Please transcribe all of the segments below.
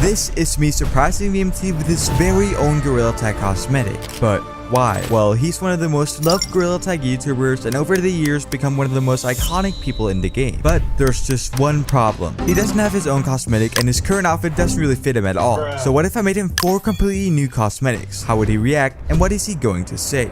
this is me surprising VMT with his very own Gorilla Tag cosmetic. But why? Well, he's one of the most loved Gorilla Tag YouTubers and over the years become one of the most iconic people in the game. But there's just one problem. He doesn't have his own cosmetic and his current outfit doesn't really fit him at all. So what if I made him 4 completely new cosmetics? How would he react and what is he going to say?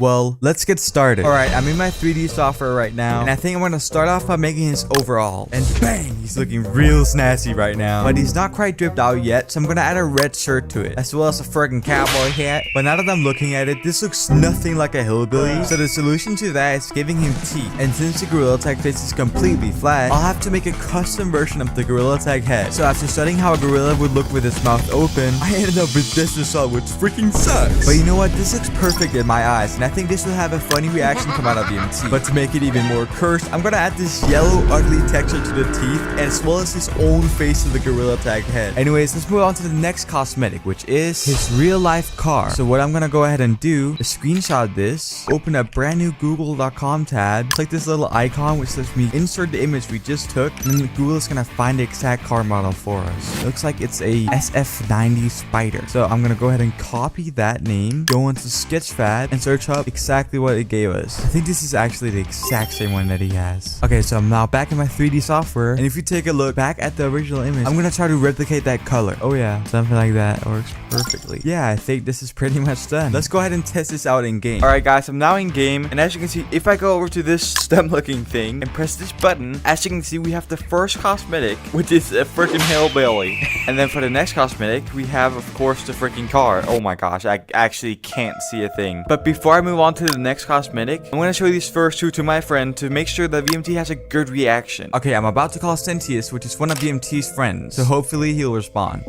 Well, let's get started. Alright, I'm in my 3D software right now, and I think I'm gonna start off by making his overall. And bang, he's looking real snazzy right now. But he's not quite dripped out yet, so I'm gonna add a red shirt to it, as well as a friggin' cowboy hat. But now that I'm looking at it, this looks nothing like a hillbilly. So the solution to that is giving him teeth. And since the Gorilla Tag face is completely flat, I'll have to make a custom version of the Gorilla Tag head. So after studying how a gorilla would look with his mouth open, I ended up with this result, which freaking sucks. But you know what? This looks perfect in my eyes, and I think this will have a funny reaction come out of VMT. But to make it even more cursed, I'm gonna add this yellow ugly texture to the teeth as well as his own face to the Gorilla Tag head. Anyways, let's move on to the next cosmetic, which is his real life car. So what I'm gonna go ahead and do is screenshot this, open a brand new google.com tab, click this little icon which lets me insert the image we just took, and then Google is gonna find the exact car model for us. It looks like it's a SF90 Spider. So I'm gonna go ahead and copy that name, go into Sketchpad and search up exactly what it gave us. I think this is actually the exact same one that he has. Okay, so I'm now back in my 3D software, and if you take a look back at the original image, I'm gonna try to replicate that color. Oh yeah, something like that works perfectly. Yeah, I think this is pretty much done. Let's go ahead and test this out in game. Alright guys, I'm now in game, and as you can see, if I go over to this stem looking thing and press this button, as you can see, we have the first cosmetic, which is a freaking hillbilly. And then for the next cosmetic, we have of course the freaking car. Oh my gosh, I actually can't see a thing. But before I move on to the next cosmetic, I'm going to show these first 2 to my friend to make sure that VMT has a good reaction. Okay, I'm about to call Sentius, which is one of VMT's friends, so hopefully he'll respond.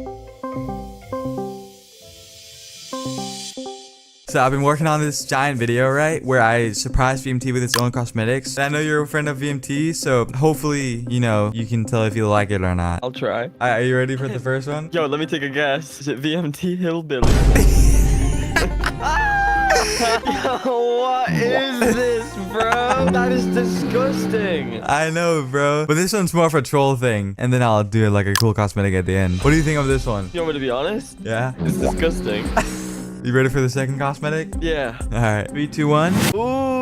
So I've been working on this giant video, right, where I surprised VMT with its own cosmetics. And I know you're a friend of VMT, so hopefully, you know, you can tell if you like it or not. I'll try. Are you ready for the first one? Yo, let me take a guess. Is it VMT Hillbilly? Yo, what is this, bro? That is disgusting. I know, bro. But this one's more of a troll thing. And then I'll do like a cool cosmetic at the end. What do you think of this one? You want me to be honest? Yeah. It's disgusting. You ready for the second cosmetic? Yeah. Alright. 3, 2, 1. Ooh.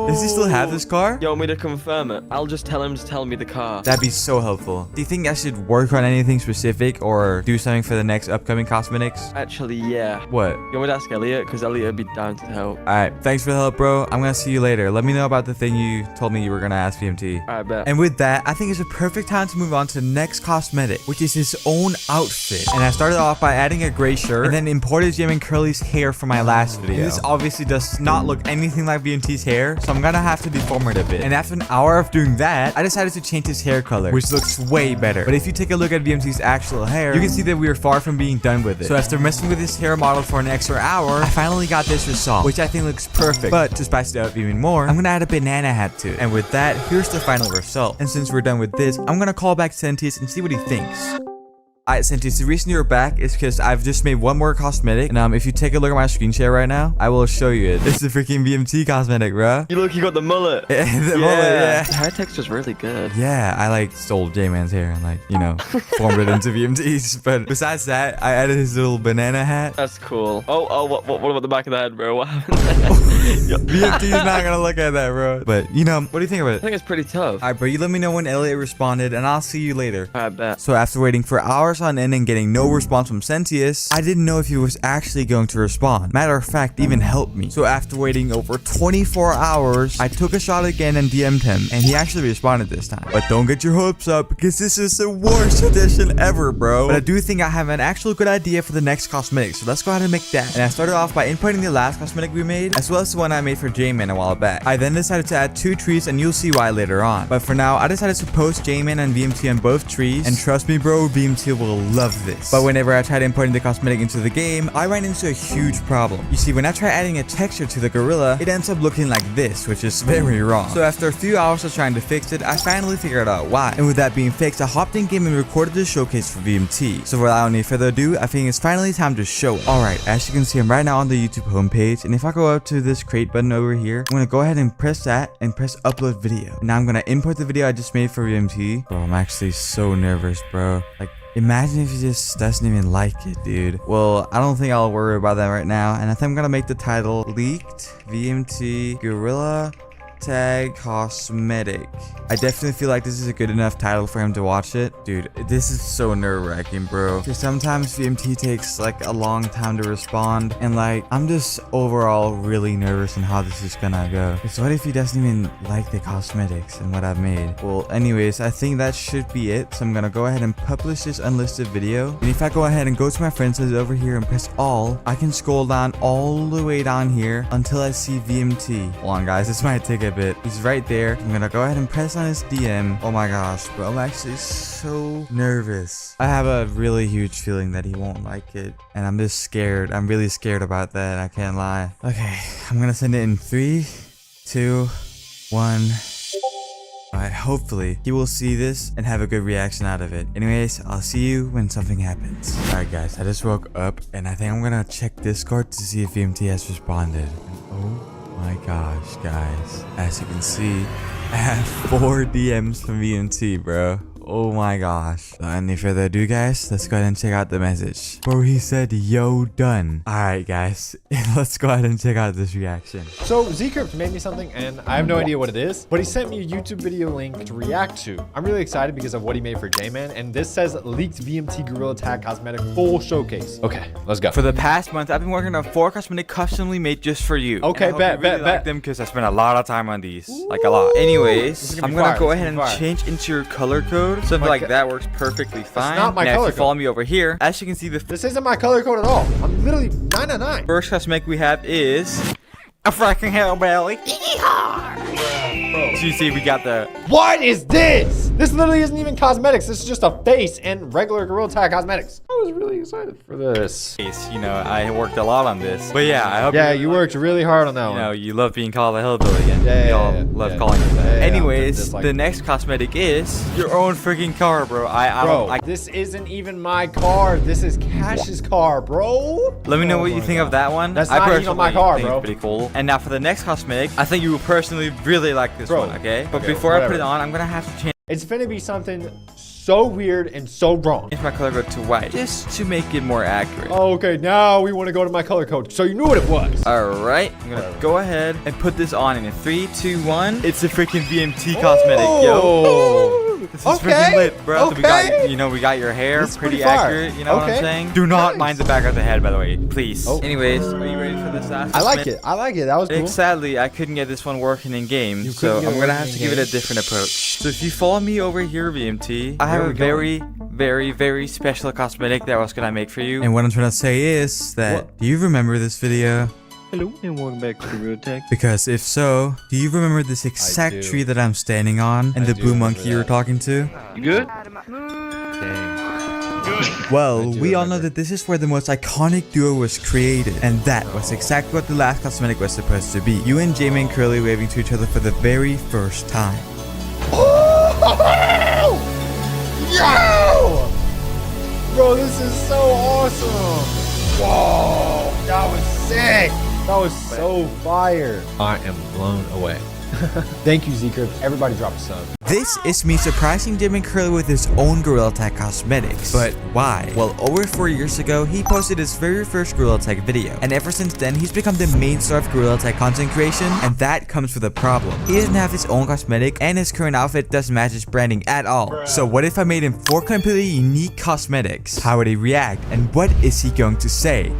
Does he still have this car? You want me to confirm it? I'll just tell him to tell me the car. That'd be so helpful. Do you think I should work on anything specific or do something for the next upcoming cosmetics? Actually, yeah. What? You want me to ask Elliot? Because Elliot would be down to help. Alright, thanks for the help, bro. I'm gonna see you later. Let me know about the thing you told me you were gonna ask VMT. Alright, bet. And with that, I think it's a perfect time to move on to the next cosmetic, which is his own outfit. And I started off by adding a gray shirt and then imported Jman Curly's hair from my last video. This obviously does not look anything like VMT's hair, so I'm gonna have to deform it a bit. And after an hour of doing that, I decided to change his hair color, which looks way better. But if you take a look at VMT's actual hair, you can see that we are far from being done with it. So after messing with his hair model for an extra hour, I finally got this result, which I think looks perfect. But to spice it up even more, I'm gonna add a banana hat to it. And with that, here's the final result. And since we're done with this, I'm gonna call back Sentius and see what he thinks. Alright, Sentius, the reason you're back is because I've just made one more cosmetic. And if you take a look at my screen share right now, I will show you it. It's the freaking VMT cosmetic, bro. You look, you got the mullet. The mullet, yeah. The hair texture's really good. Yeah, I like stole Jman's hair and like, you know, formed it into VMT's. But besides that, I added his little banana hat. That's cool. Oh, what about the back of the head, bro? What happened? VMT's not gonna look at that, bro. But, you know, what do you think of I it? think it's pretty tough. Alright, bro, you let me know when Elliot responded and I'll see you later. I bet. So after waiting for hours on end and getting no response from Sentius, I didn't know if he was actually going to respond. Matter of fact, even helped me. So after waiting over 24 hours, I took a shot again and DM'd him, and he actually responded this time. But don't get your hopes up, because this is the worst edition ever, bro. But I do think I have an actual good idea for the next cosmetic, so let's go ahead and make that. And I started off by inputting the last cosmetic we made, as well as the one I made for Jman a while back. I then decided to add 2 trees, and you'll see why later on. But for now, I decided to post Jman and VMT on both trees, and trust me, bro, VMT will love this. But whenever I tried importing the cosmetic into the game, I ran into a huge problem. You see, when I try adding a texture to the gorilla, it ends up looking like this, which is very wrong. So after a few hours of trying to fix it, I finally figured out why. And with that being fixed, I hopped in game and recorded the showcase for VMT. So without any further ado, I think it's finally time to show it. Alright, as you can see, I'm right now on the YouTube homepage, and if I go up to this create button over here, I'm gonna go ahead and press that and press upload video. Now I'm gonna import the video I just made for VMT. Bro, I'm actually so nervous, bro. Like, Imagine if he just doesn't even like it, dude. Well, I don't think I'll worry about that right now. And I think I'm gonna make the title Leaked VMT Gorilla Tag Cosmetic. I definitely feel like this is a good enough title for him to watch it. Dude, this is so nerve-wracking, bro. Because sometimes VMT takes like a long time to respond. And like, I'm just overall really nervous on how this is gonna go. Because what if he doesn't even like the cosmetics and what I've made? Well, anyways, I think that should be it. So I'm gonna go ahead and publish this unlisted video. And if I go ahead and go to my friends list over here and press all, I can scroll down all the way down here until I see VMT. Hold on, guys. This might take a bit. He's right there. I'm gonna go ahead and press on his DM. Oh my gosh, bro. I'm actually so nervous. I have a really huge feeling that he won't like it. And I'm just scared. I'm really scared about that. I can't lie. Okay. I'm gonna send it in 3, 2, 1. Alright, hopefully he will see this and have a good reaction out of it. Anyways, I'll see you when something happens. Alright guys, I just woke up and I think I'm gonna check Discord to see if VMT has responded. And oh my gosh, guys. As you can see, I have 4 DMs from VMT, bro. Oh my gosh. Without any further ado, guys, let's go ahead and check out the message. Where he said, yo, done. Alright, guys. Let's go ahead and check out this reaction. So, Zkript made me something, and I have no idea what it is, but he sent me a YouTube video link to react to. I'm really excited because of what he made for Jman, and this says Leaked VMT Gorilla Tag Cosmetic Full Showcase. Okay, let's go. For the past month, I've been working on 4 cosmetic customly made just for you. Okay, bet. Like them because I spent a lot of time on these. Like a lot. Anyways, I'm gonna go ahead and change into your color code. Something like that works perfectly fine. It's not my now, color if you follow me over here, as you can see, this isn't my color code at all. I'm literally 999. First cosmetic we have is a fracking hellbelly. So you see, we got the. What is this? This literally isn't even cosmetics. This is just a face and regular Gorilla Tag cosmetics. I was really excited for this. You know, I worked a lot on this. But yeah, I hope. Yeah, you worked really hard on that one. You know, you love being called a hellbilly, and we all love calling you that. Anyways, the next cosmetic is your own freaking car, bro. This isn't even my car. This is Cash's car, bro. Let me know what you think of that one. That's not even my car, bro. It's pretty cool. And now for the next cosmetic, I think you will personally really like this one, okay? But before I put it on, I'm gonna have to change. It's gonna be something so weird and so wrong. Change my color code to white, just to make it more accurate. Oh, okay, now we want to go to my color code. So you knew what it was. Alright, I'm gonna go ahead and put this on in 3, 2, 1. It's a freaking VMT cosmetic, yo. This is freaking lit, bro. Okay. So we got, we got your hair pretty accurate, you know what I'm saying? Do not mind the back of the head, by the way, please. Anyways, are you ready for this last I like it. That was cool. Sadly, I couldn't get this one working in game, so I'm gonna have to give it a different approach. So if you follow me over here, VMT, I have a very, very, very special cosmetic that I was gonna make for you. And what I'm trying to say is that, do you remember this video? Hello and welcome back to Real Tech. Because if so, do you remember this exact tree that I'm standing on and the blue monkey you were talking to? You good? Well, we all know that this is where the most iconic duo was created, and that was exactly what the last cosmetic was supposed to be. You and Jman Curly waving to each other for the very first time. Oh! Yo! Bro, this is so awesome. Whoa, that was sick. That was so fire. I am blown away. Thank you, Zkript. Everybody drop a sub. This is me surprising Jman Curly with his own Gorilla Tag cosmetics. But why? Well, over 4 years ago, he posted his very first Gorilla Tag video. And ever since then, he's become the main star of Gorilla Tag content creation. And that comes with a problem. He doesn't have his own cosmetic, and his current outfit doesn't match his branding at all. So what if I made him 4 completely unique cosmetics? How would he react? And what is he going to say?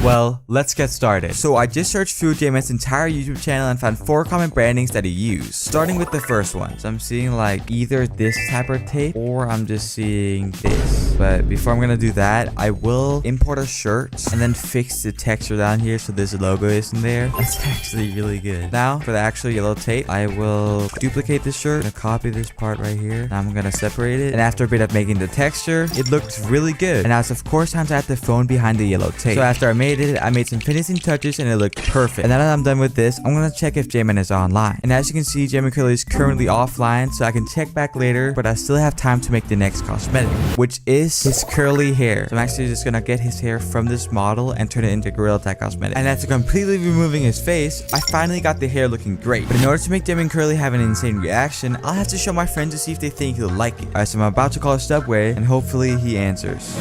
Well, let's get started. So I just searched through Jman's entire YouTube channel and found 4 common brandings that he used. Starting with the first one. So I'm seeing like either this type of tape or I'm just seeing this. But before I'm gonna do that, I will import a shirt and then fix the texture down here so this logo isn't there. That's actually really good. Now for the actual yellow tape, I will duplicate this shirt. I'm gonna copy this part right here. Now I'm gonna separate it. And after a bit of making the texture, it looked really good. And now it's of course time to add the phone behind the yellow tape. So after I made it, I made some finishing touches and it looked perfect. And now that I'm done with this, I'm gonna check if Jman is online. And as you can see, Jman Curly is currently offline, so I can check back later, but I still have time to make the next cosmetic, which is is his curly hair. So I'm actually just gonna get his hair from this model and turn it into Gorilla Tag cosmetic. And after completely removing his face, I finally got the hair looking great. But in order to make Jman Curly have an insane reaction, I'll have to show my friend to see if they think he'll like it. Alright, so I'm about to call Subway, and hopefully he answers.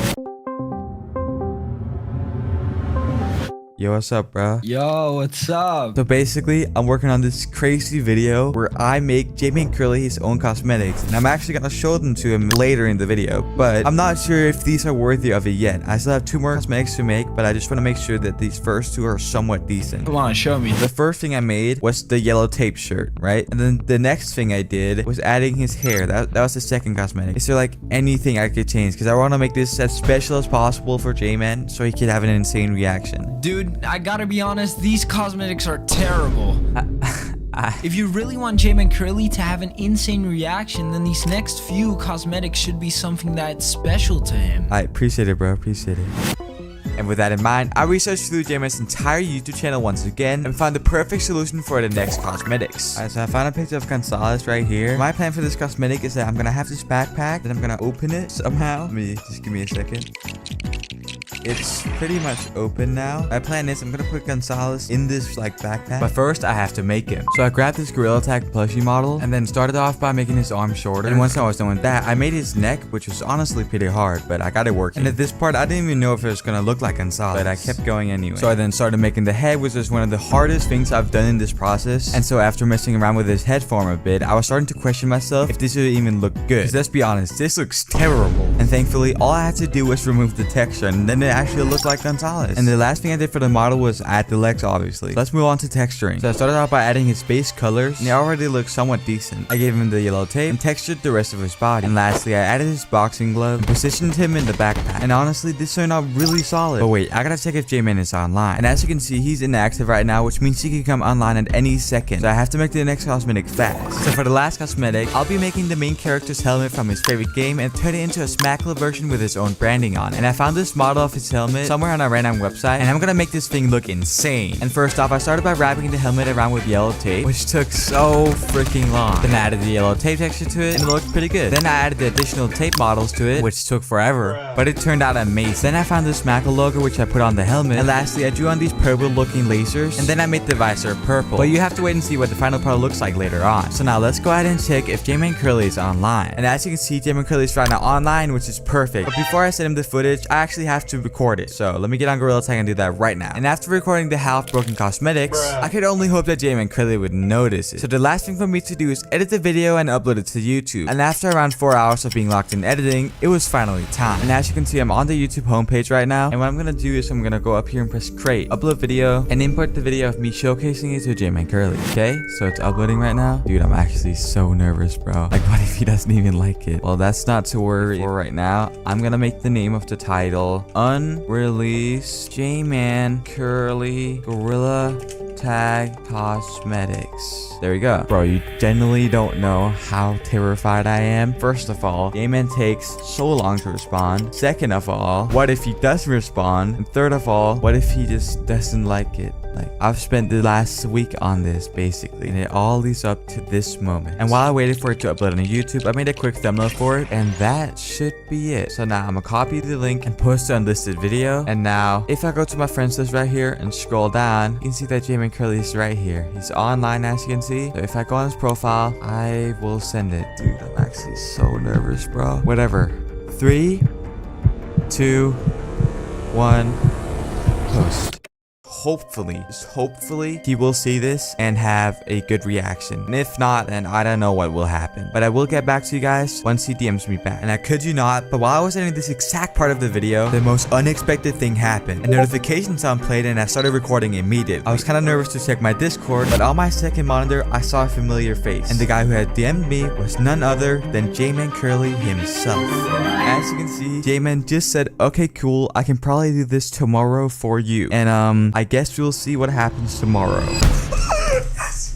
Yo, what's up, bro? Yo, what's up? So basically, I'm working on this crazy video where I make Jman Curly his own cosmetics, and I'm actually gonna show them to him later in the video, but I'm not sure if these are worthy of it yet. I still have 2 more cosmetics to make, but I just want to make sure that these first 2 are somewhat decent. Come on, show me. The first thing I made was the yellow tape shirt, right? And then the next thing I did was adding his hair. That was the second cosmetic. Is there like anything I could change? Because I want to make this as special as possible for Jman so he could have an insane reaction. Dude, I gotta be honest, these cosmetics are terrible. If you really want Jman Curly to have an insane reaction, then these next few cosmetics should be something that's special to him. I appreciate it, bro. Appreciate it. And with that in mind, I researched through Jman's entire YouTube channel once again and found the perfect solution for the next cosmetics. Alright, so I found a picture of Gonzalez right here. My plan for this cosmetic is that I'm gonna have this backpack, then I'm gonna open it somehow. Just give me a second. It's pretty much open now. My plan is I'm gonna put Gonzalez in this like backpack, but first I have to make him. So I grabbed this Gorilla Tag plushie model and then started off by making his arm shorter. And once I was done with that, I made his neck, which was honestly pretty hard, but I got it working. And at this part, I didn't even know if it was gonna look like Gonzalez, but I kept going anyway. So I then started making the head, which was one of the hardest things I've done in this process. And so after messing around with his head form a bit, I was starting to question myself if this would even look good. 'Cause let's be honest, this looks terrible. And thankfully, all I had to do was remove the texture, and then it actually looked like Gonzalez. And the last thing I did for the model was add the legs, obviously. So let's move on to texturing. So I started out by adding his base colors, and it already looks somewhat decent. I gave him the yellow tape and textured the rest of his body. And lastly, I added his boxing glove and positioned him in the backpack. And honestly, this turned out really solid. But wait, I gotta check if Jman is online. And as you can see, he's inactive right now, which means he can come online at any second. So I have to make the next cosmetic fast. So for the last cosmetic, I'll be making the main character's helmet from his favorite game and turn it into a smackler version with his own branding on. And I found this model of his helmet somewhere on a random website, and I'm gonna make this thing look insane. And first off, I started by wrapping the helmet around with yellow tape, which took so freaking long. Then I added the yellow tape texture to it, and it looked pretty good. Then I added the additional tape models to it, which took forever, but it turned out amazing. Then I found this Smackle logo, which I put on the helmet, and lastly, I drew on these purple looking lasers, and then I made the visor purple. But you have to wait and see what the final product looks like later on. So now let's go ahead and check if Jman Curly is online. And as you can see, Jman Curly is right now online, which is perfect. But before I send him the footage, I actually have to record it. So let me get on Gorilla Tag and do that right now. And after recording the half-broken cosmetics, I could only hope that Jman Curly would notice it. So the last thing for me to do is edit the video and upload it to YouTube. And after around 4 hours of being locked in editing, it was finally time. And as you can see, I'm on the YouTube homepage right now. And what I'm gonna do is I'm gonna go up here and press create, upload video, and import the video of me showcasing it to Jman Curly. Okay, so it's uploading right now. Dude, I'm actually so nervous, bro. Like, what if he doesn't even like it? Well, that's not to worry for right now. I'm gonna make the name of the title Unreleased Jman Curly Gorilla Tag Cosmetics. There we go. Bro, you genuinely don't know how terrified I am. First of all, Jman takes so long to respond. Second of all, what if he does respond? And third of all, what if he just doesn't like it? Like, I've spent the last week on this basically, and it all leads up to this moment. And while I waited for it to upload on YouTube, I made a quick thumbnail for it, and that should be it. So now I'm gonna copy the link and post the unlisted video. And now, if I go to my friends list right here and scroll down, you can see that Jman Curly is right here. He's online, as you can see. So if I go on his profile, I will send it. Dude, I'm actually so nervous, bro. Whatever. 3, 2, 1, post. Hopefully he will see this and have a good reaction. And if not, then I don't know what will happen. But I will get back to you guys once he DMs me back. And I kid you not, but while I was editing this exact part of the video, the most unexpected thing happened. A notification sound played and I started recording immediately. I was kind of nervous to check my Discord, but on my second monitor, I saw a familiar face. And the guy who had DM'd me was none other than Jman Curly himself. As you can see, Jman just said, okay, cool, I can probably do this tomorrow for you. And I guess we'll see what happens tomorrow. Yes.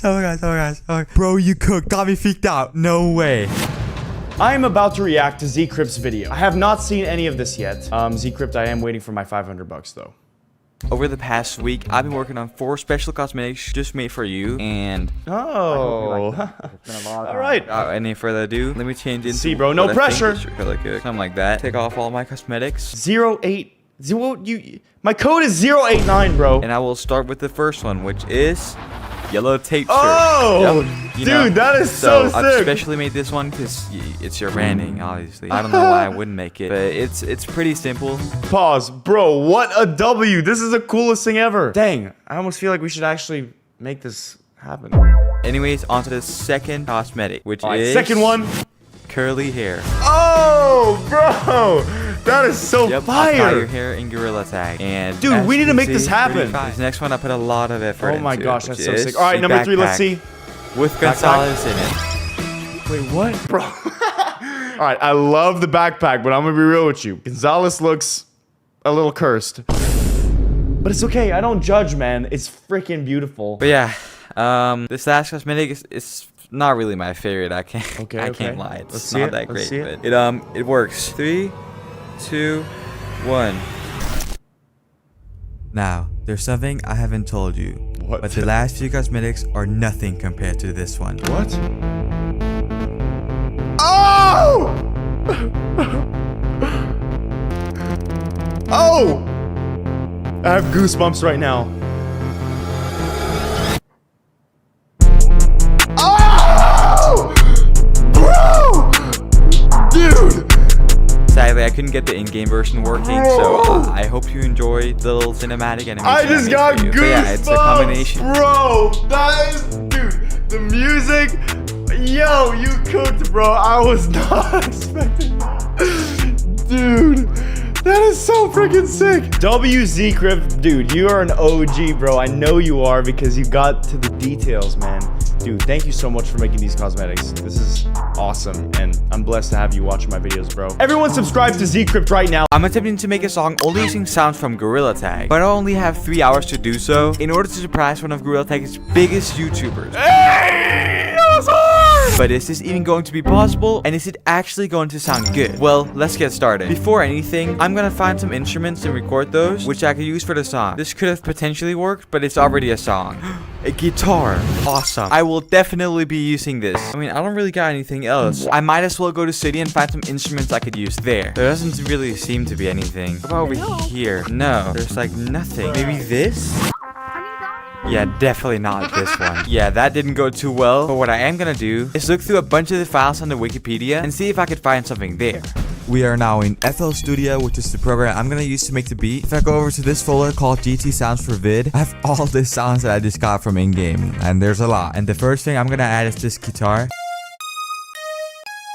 Oh my gosh. Bro, you cooked. Got me freaked out. No way. I am about to react to Zkript's video. I have not seen any of this yet. Zkript, I am waiting for my $500 though. over the past week, I've been working on 4 special cosmetics just made for you, and oh, all right. without any further ado, let me change into See, bro, no what I think pressure. is your color code. Something like that. Take off all my cosmetics, 08. My code is 089, bro. and I will start with the first one, which is yellow tape shirt. Oh, Yep. You dude, know, that is so I've sick. specially made this one because it's your branding, obviously. I don't know why I wouldn't make it, but it's pretty simple. Pause, bro. What a W! This is the coolest thing ever. Dang, I almost feel like we should actually make this happen. Anyways, on to the second cosmetic, which is Second one. curly hair. Oh, bro, that is so Yep, I'll dye your fire. hair in Gorilla Tag. And Dude, as we you need to can make this see, happen. pretty fire. This next one I put a lot of effort into. Oh my gosh, which that's so is sick. All right, the number 3. Let's backpack see. with Gonzalez in it. Wait, what, bro? All right, I love the backpack, but I'm gonna be real with you. Gonzalez looks a little cursed, but it's okay. I don't judge, man. It's freaking beautiful. But yeah, this last cosmetic is not really my favorite. I can't lie. It's Let's see not it. that Let's great, see but it works. 3, 2, 1. Now, there's something I haven't told you. What? But the last few cosmetics are nothing compared to this one. What? Oh! Oh! I have goosebumps right now. Oh! Bro! Dude! Sadly, I couldn't get the in-game version working, so I hope you enjoyed the little cinematic animation. I just made got for you. goosebumps, But yeah, it's a combination. bro. That is, dude, the music. Yo, you cooked, bro. I was not expecting that. Dude, that is so freaking sick. Zkript, dude, you are an OG, bro. I know you are because you got to the details, man. Dude, thank you so much for making these cosmetics. This is awesome, and I'm blessed to have you watching my videos, bro. Everyone subscribe to Zkript right now. I'm attempting to make a song only using sounds from Gorilla Tag, but I only have 3 hours to do so in order to surprise one of Gorilla Tag's biggest YouTubers. Hey, that was hard. But is this even going to be possible, and is it actually going to sound good? Well, let's get started. Before anything, I'm gonna find some instruments and record those, which I could use for the song. This could have potentially worked, but it's already a song. A guitar. Awesome. I will definitely be using this. I mean, I don't really got anything else. I might as well go to City and find some instruments I could use there. There doesn't really seem to be anything. What about over here? No, there's like nothing. Maybe this? Yeah, definitely not this one. Yeah, that didn't go too well. But what I am gonna do is look through a bunch of the files on the Wikipedia and see if I could find something there. We are now in FL Studio, which is the program I'm gonna use to make the beat. If I go over to this folder called GT Sounds for Vid, I have all the sounds that I just got from in-game, and there's a lot. And the first thing I'm gonna add is this guitar.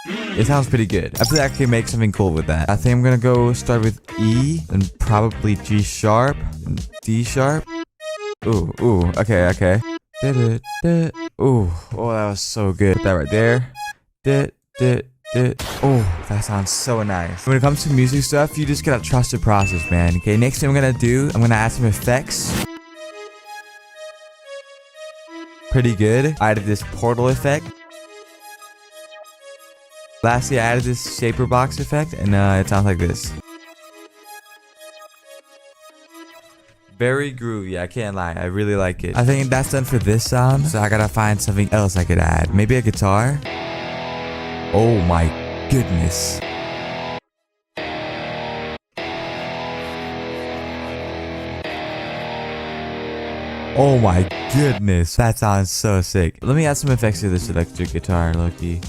It sounds pretty good. I feel like I can make something cool with that. I think I'm gonna go start with E, and probably G sharp, and D sharp. Ooh, okay. Ooh, oh, that was so good. Put that right there. Oh, that sounds so nice. When it comes to music stuff, you just gotta trust the process, man. Okay, next thing I'm gonna do, I'm gonna add some effects. Pretty good. I added this portal effect. Lastly, I added this shaper box effect, and it sounds like this. Very groovy, I can't lie, I really like it. I think that's done for this sound, so I gotta find something else I could add. Maybe a guitar? Oh my goodness. Oh my goodness, that sounds so sick. Let me add some effects to this electric guitar, Loki.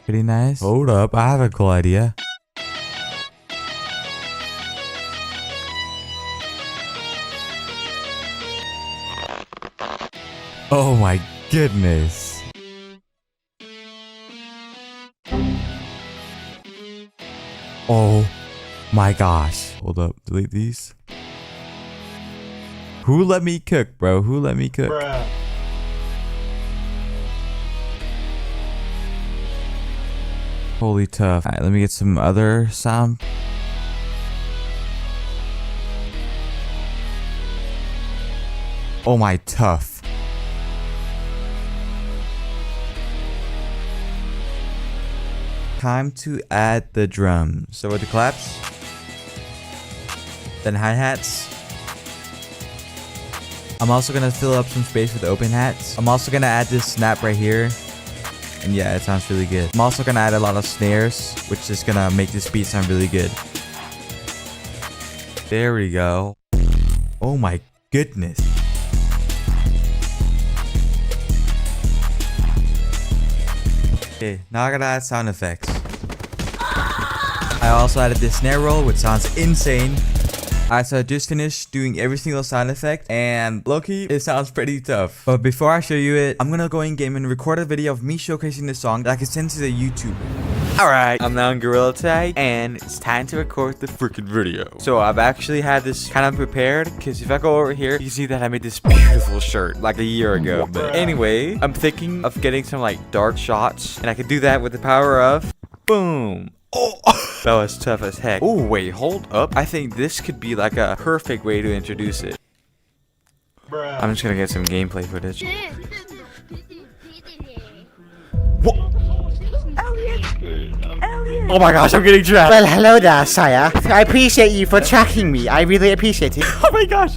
Pretty nice. Hold up, I have a cool idea. Oh my goodness. Oh my gosh. Hold up, delete these. Who let me cook, bro? Who let me cook? Bruh. Holy tough. Alright, let me get some other sound. Oh my, tough. Time to add the drums. So with the claps, then hi-hats. I'm also gonna fill up some space with open hats. I'm also gonna add this snap right here. And yeah, it sounds really good. I'm also gonna add a lot of snares, which is gonna make this beat sound really good. There we go. Oh my goodness. Okay, now I gotta add sound effects. I also added this snare roll, which sounds insane. Alright, so I just finished doing every single sound effect, and low-key, it sounds pretty tough. But before I show you it, I'm gonna go in game and record a video of me showcasing this song that I can send to the YouTuber. Alright, I'm now in Gorilla Tag, and it's time to record the freaking video. So I've actually had this kind of prepared, because if I go over here, you can see that I made this beautiful shirt like a year ago. But anyway, I'm thinking of getting some like dark shots, and I can do that with the power of boom. Oh, that was tough as heck. Oh, wait, hold up. I think this could be like a perfect way to introduce it. I'm just gonna get some gameplay footage. Whoa. Oh my gosh, I'm getting trapped. Well, hello there, sire. I appreciate you for tracking me. I really appreciate it. Oh my gosh,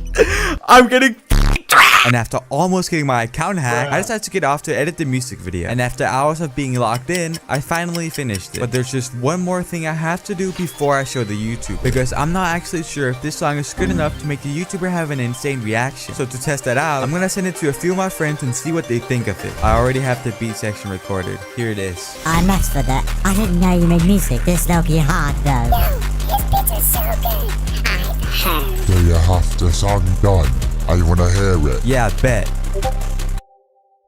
I'm getting trapped. And after almost getting my account hacked, I decided to get off to edit the music video. And after hours of being logged in, I finally finished it. But there's just one more thing I have to do before I show the YouTube, because I'm not actually sure if this song is good enough to make the YouTuber have an insane reaction. So to test that out, I'm gonna send it to a few of my friends and see what they think of it. I already have the beat section recorded. Here it is. I must for that. I didn't know you made music this low-key hard though. No, his beats are so good. I've heard. Do you have the song done? I wanna hear it. Yeah, bet.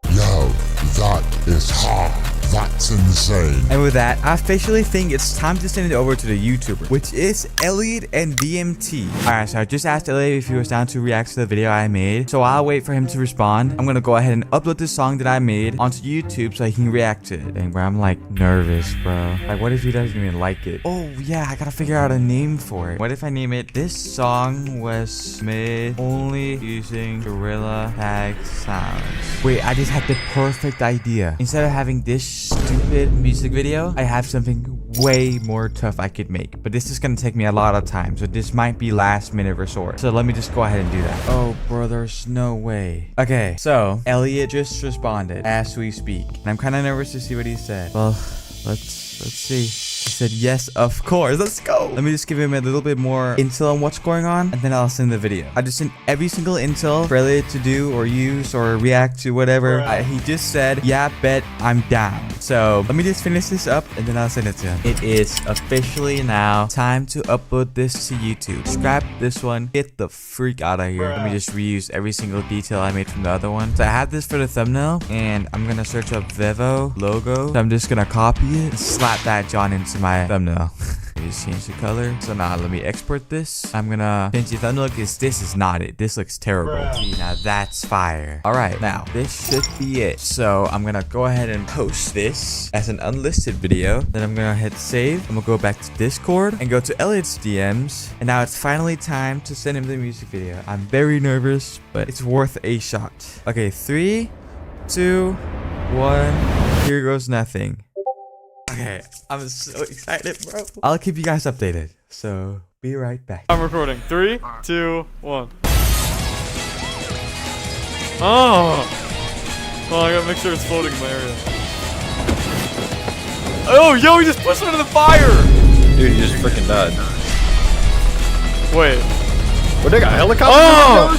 Yo, that is hard. That's insane. And with that, I officially think it's time to send it over to the YouTuber, which is Elliot and DMT. Alright, so I just asked Elliot if he was down to react to the video I made, so I'll wait for him to respond. I'm gonna go ahead and upload this song that I made onto YouTube so he can react to it. And bro, I'm like nervous, bro. Like, what if he doesn't even like it? Oh yeah, I gotta figure out a name for it. What if I name it, "This song was made only using Gorilla Tag sounds"? Wait, I just had the perfect idea. Instead of having this stupid music video, I have something way more tough I could make. But this is gonna take me a lot of time, so this might be last minute resort. So let me just go ahead and do that. Oh bro, there's no way. Okay, so Elliot just responded as we speak, and I'm kind of nervous to see what he said. Well, let's see. He said yes, of course. Let's go. Let me just give him a little bit more intel on what's going on, and then I'll send the video. I just sent every single intel for Elliot to do or use or react to whatever. He just said, yeah, bet, I'm down. So let me just finish this up, and then I'll send it to him. It is officially now time to upload this to YouTube. Scrap this one. Get the freak out of here. Let me just reuse every single detail I made from the other one. So I have this for the thumbnail, and I'm gonna search up Vevo logo. So I'm just gonna copy it and slap that John into my thumbnail. Just change the color. So now let me export this. I'm gonna change the thumbnail because this is not it. This looks terrible. See, now that's fire. All right, now this should be it. So I'm gonna go ahead and post this as an unlisted video. Then I'm gonna hit save. I'm gonna go back to Discord and go to Elliot's DMs. And now it's finally time to send him the music video. I'm very nervous, but it's worth a shot. Okay, 3, 2, 1. Here goes nothing. Okay, I'm so excited, bro. I'll keep you guys updated. So be right back. I'm recording. 3, 2, 1. Oh! Oh, I gotta make sure it's floating in my area. Oh, yo, he just pushed him into the fire! Dude, he just freaking died. Wait. What, they got helicopters? Oh!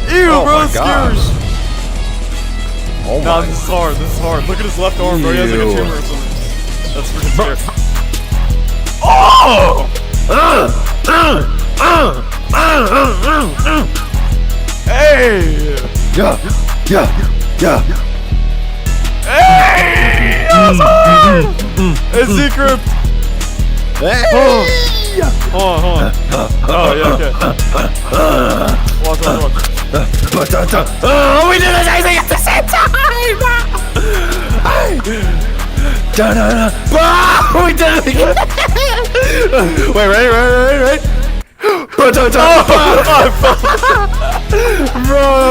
Ew, Oh bro, my it scares! Oh Nah, my. this is hard. This is hard. Look at his left arm, bro. He has like a Ew. tumor or something. That's freaking scary. Oh! Hey! Yeah. Hey! That was hard! It's Zkript! Hey. Hold on. Oh, yeah, okay. Watch. Oh, we did the same thing at the same time! We did it again. Wait, ready? Bro, that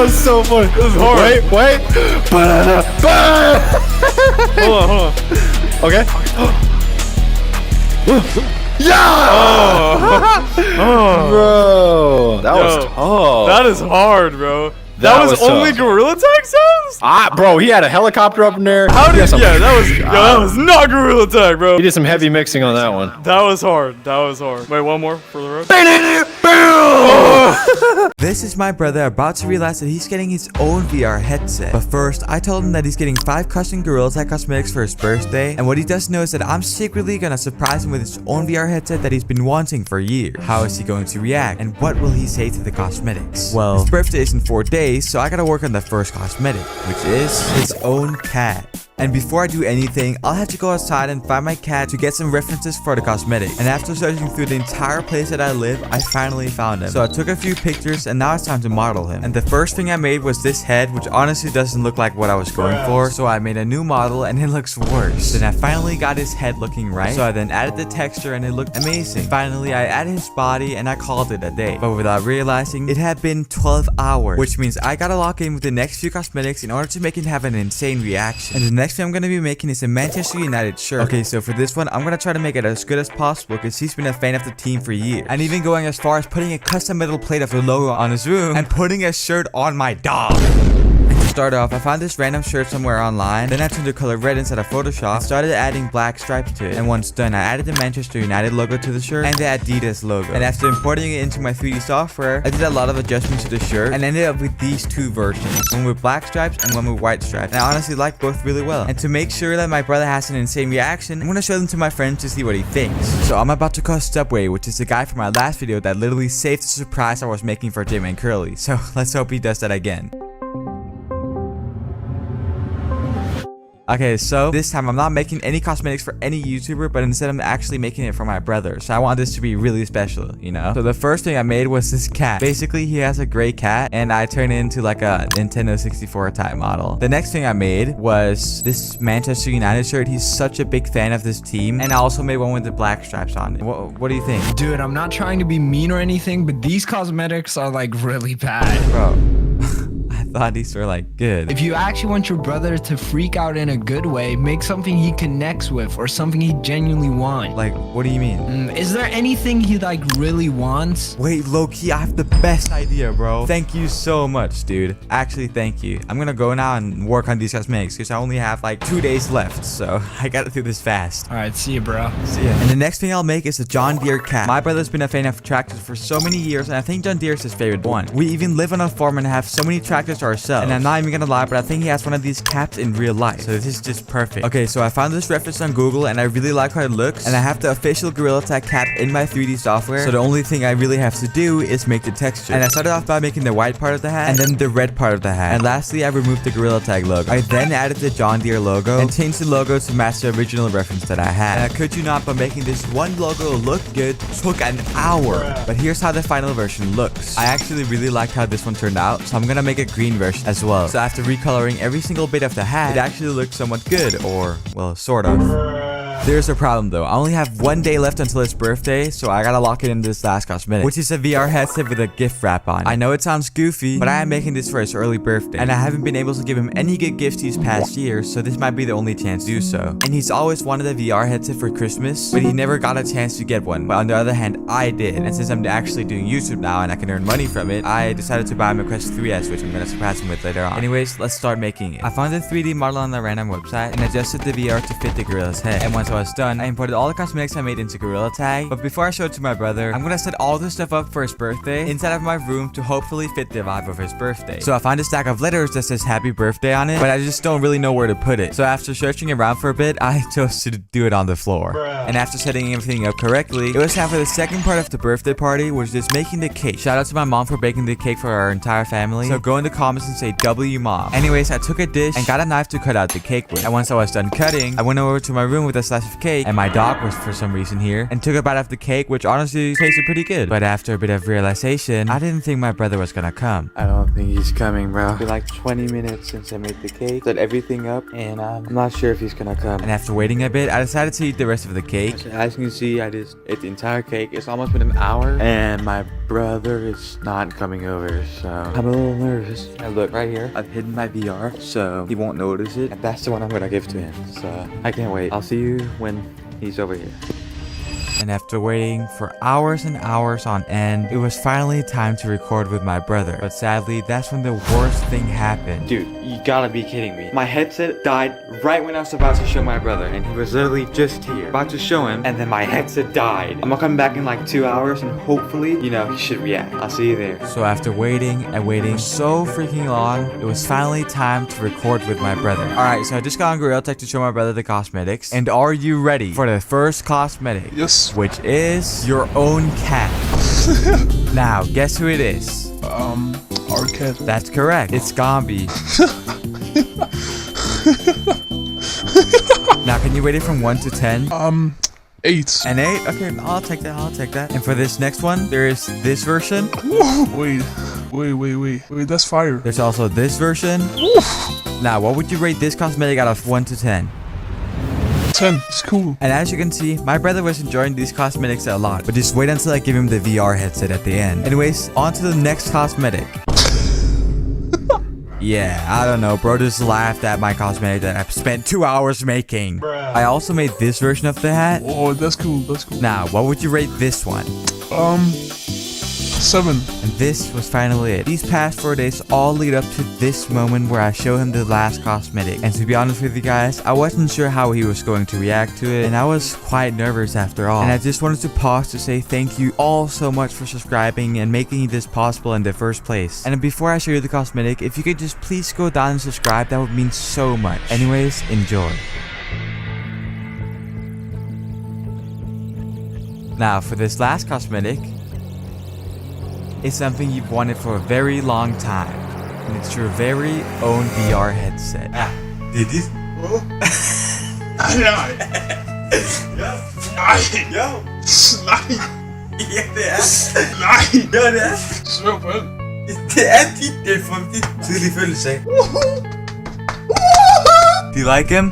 was so funny. This is hard. Wait. Hold on. Okay. Bro, that was tough. That is hard, bro. That was only tough. Gorilla Tag sounds? Bro, he had a helicopter up in there. How did? Yeah, that was not Gorilla Tag, bro. He did some heavy mixing on that one. That was hard. Wait, one more for the road. This is my brother about to realize that he's getting his own VR headset. But first, I told him that he's getting 5 custom Gorilla Tag cosmetics for his birthday. And what he doesn't know is that I'm secretly gonna surprise him with his own VR headset that he's been wanting for years. How is he going to react? And what will he say to the cosmetics? Well, his birthday is in 4 days, so I gotta work on the first cosmetic, which is his own cat. And before I do anything, I'll have to go outside and find my cat to get some references for the cosmetic. And after searching through the entire place that I live, I finally found him. So I took a few pictures and now it's time to model him. And the first thing I made was this head, which honestly doesn't look like what I was going for. So I made a new model and it looks worse. Then I finally got his head looking right. So I then added the texture and it looked amazing. Finally, I added his body and I called it a day. But without realizing, it had been 12 hours. Which means I gotta lock in with the next few cosmetics in order to make him have an insane reaction. And the next thing I'm gonna be making is a Manchester United shirt. Okay, so for this one, I'm gonna try to make it as good as possible because he's been a fan of the team for years. And even going as far as putting a custom metal plate of the logo on his room and putting a shirt on my dog. Start off, I found this random shirt somewhere online. Then I turned the color red inside of Photoshop and started adding black stripes to it. And once done, I added the Manchester United logo to the shirt and the Adidas logo. And after importing it into my 3D software, I did a lot of adjustments to the shirt and ended up with these 2 versions. One with black stripes and one with white stripes. And I honestly like both really well. And to make sure that my brother has an insane reaction, I'm gonna show them to my friends to see what he thinks. So I'm about to call Subway, which is the guy from my last video that literally saved the surprise I was making for Jman Curly. So let's hope he does that again. Okay, so this time I'm not making any cosmetics for any YouTuber, but instead I'm actually making it for my brother. So I want this to be really special, you know? So the first thing I made was this cat. Basically, he has a gray cat, and I turned it into like a Nintendo 64 type model. The next thing I made was this Manchester United shirt. He's such a big fan of this team. And I also made one with the black stripes on it. What do you think? Dude, I'm not trying to be mean or anything, but these cosmetics are like really bad. Bro. I thought these were like good. If you actually want your brother to freak out in a good way, make something he connects with or something he genuinely wants. Like, what do you mean? Is there anything he like really wants? Wait, low-key, I have the best idea, bro. Thank you so much, dude. Actually, thank you. I'm gonna go now and work on these cosmetics because I only have like 2 days left, so I gotta do this fast. All right, see you, bro. See ya. And the next thing I'll make is a John Deere cat. My brother's been a fan of tractors for so many years, and I think John Deere is his favorite one. We even live on a farm and have so many tractors ourselves. And I'm not even gonna lie, but I think he has one of these caps in real life. So this is just perfect. Okay, so I found this reference on Google and I really like how it looks. And I have the official Gorilla Tag cap in my 3D software. So the only thing I really have to do is make the texture. And I started off by making the white part of the hat and then the red part of the hat. And lastly, I removed the Gorilla Tag logo. I then added the John Deere logo and changed the logo to match the original reference that I had. And I could you not, but making this one logo look good took an hour. But here's how the final version looks. I actually really liked how this one turned out, so I'm gonna make a green version as well. So after recoloring every single bit of the hat, it actually looks somewhat good, or, well, sort of. There's a problem though. I only have 1 day left until his birthday, so I gotta lock it in this last cosmetic, which is a VR headset with a gift wrap on. I know it sounds goofy, but I am making this for his early birthday, and I haven't been able to give him any good gifts these past years, so this might be the only chance to do so. And he's always wanted a VR headset for Christmas, but he never got a chance to get one. But on the other hand, I did, and since I'm actually doing YouTube now and I can earn money from it, I decided to buy him a Quest 3S, which I'm gonna surprise him with later on. Anyways, let's start making it. I found a 3D model on a random website and adjusted the VR to fit the gorilla's head. And once I was done, I imported all the cosmetics I made into Gorilla Tag. But before I show it to my brother, I'm gonna set all this stuff up for his birthday inside of my room to hopefully fit the vibe of his birthday. So I found a stack of letters that says happy birthday on it, but I just don't really know where to put it. So after searching around for a bit, I chose to do it on the floor. And after setting everything up correctly, it was time for the second part of the birthday party, which is making the cake. Shout out to my mom for baking the cake for our entire family. So go in the comments and say W mom. Anyways, I took a dish and got a knife to cut out the cake with. And once I was done cutting, I went over to my room with a slice of cake, and my dog was for some reason here, and took a bite of the cake, which honestly tasted pretty good. But after a bit of realization, I didn't think my brother was gonna come. I don't think he's coming, bro. It's been like 20 minutes since I made the cake, set everything up, and I'm not sure if he's gonna come. And after waiting a bit, I decided to eat the rest of the cake. As you can see, I just ate the entire cake. It's almost been an hour, and my brother is not coming over, so I'm a little nervous. And look, right here, I've hidden my VR, so he won't notice it, and that's the one I'm gonna give to him. So I can't wait. I'll see you when he's over here. And after waiting for hours and hours on end, it was finally time to record with my brother. But sadly, that's when the worst thing happened. Dude, you gotta be kidding me. My headset died right when I was about to show my brother, and he was literally just here, about to show him, and then my headset died. I'm gonna come back in like 2 hours, and hopefully, you know, he should react. I'll see you there. So after waiting and waiting so freaking long, it was finally time to record with my brother. Alright, so I just got on Gorilla Tech to show my brother the cosmetics. And are you ready for the first cosmetic? Yes. Which is your own cat. Now, guess who it is? Our cat. That's correct. It's Gombi. Now, can you rate it from 1 to 10? 8. An 8? Okay, I'll take that. I'll take that. And for this next one, there is this version. Wait, that's fire. There's also this version. Now, what would you rate this cosmetic out of 1 to 10? 10. It's cool. And as you can see, my brother was enjoying these cosmetics a lot, but just wait until I give him the VR headset at the end. Anyways, on to the next cosmetic. Yeah, I don't know, bro just laughed at my cosmetic that I've spent 2 hours making. Bruh. I also made this version of the hat. Oh, that's cool, that's cool. Now, what would you rate this one? 7. And this was finally it. These past 4 days all lead up to this moment where I show him the last cosmetic. And to be honest with you guys, I wasn't sure how he was going to react to it, and I was quite nervous after all. And I just wanted to pause to say thank you all so much for subscribing and making this possible in the first place. And before I show you the cosmetic, if you could just please go down and subscribe, that would mean so much. Anyways, enjoy. Now for this last cosmetic, it's something you've wanted for a very long time, and it's your very own VR headset. Did this? Do you like him?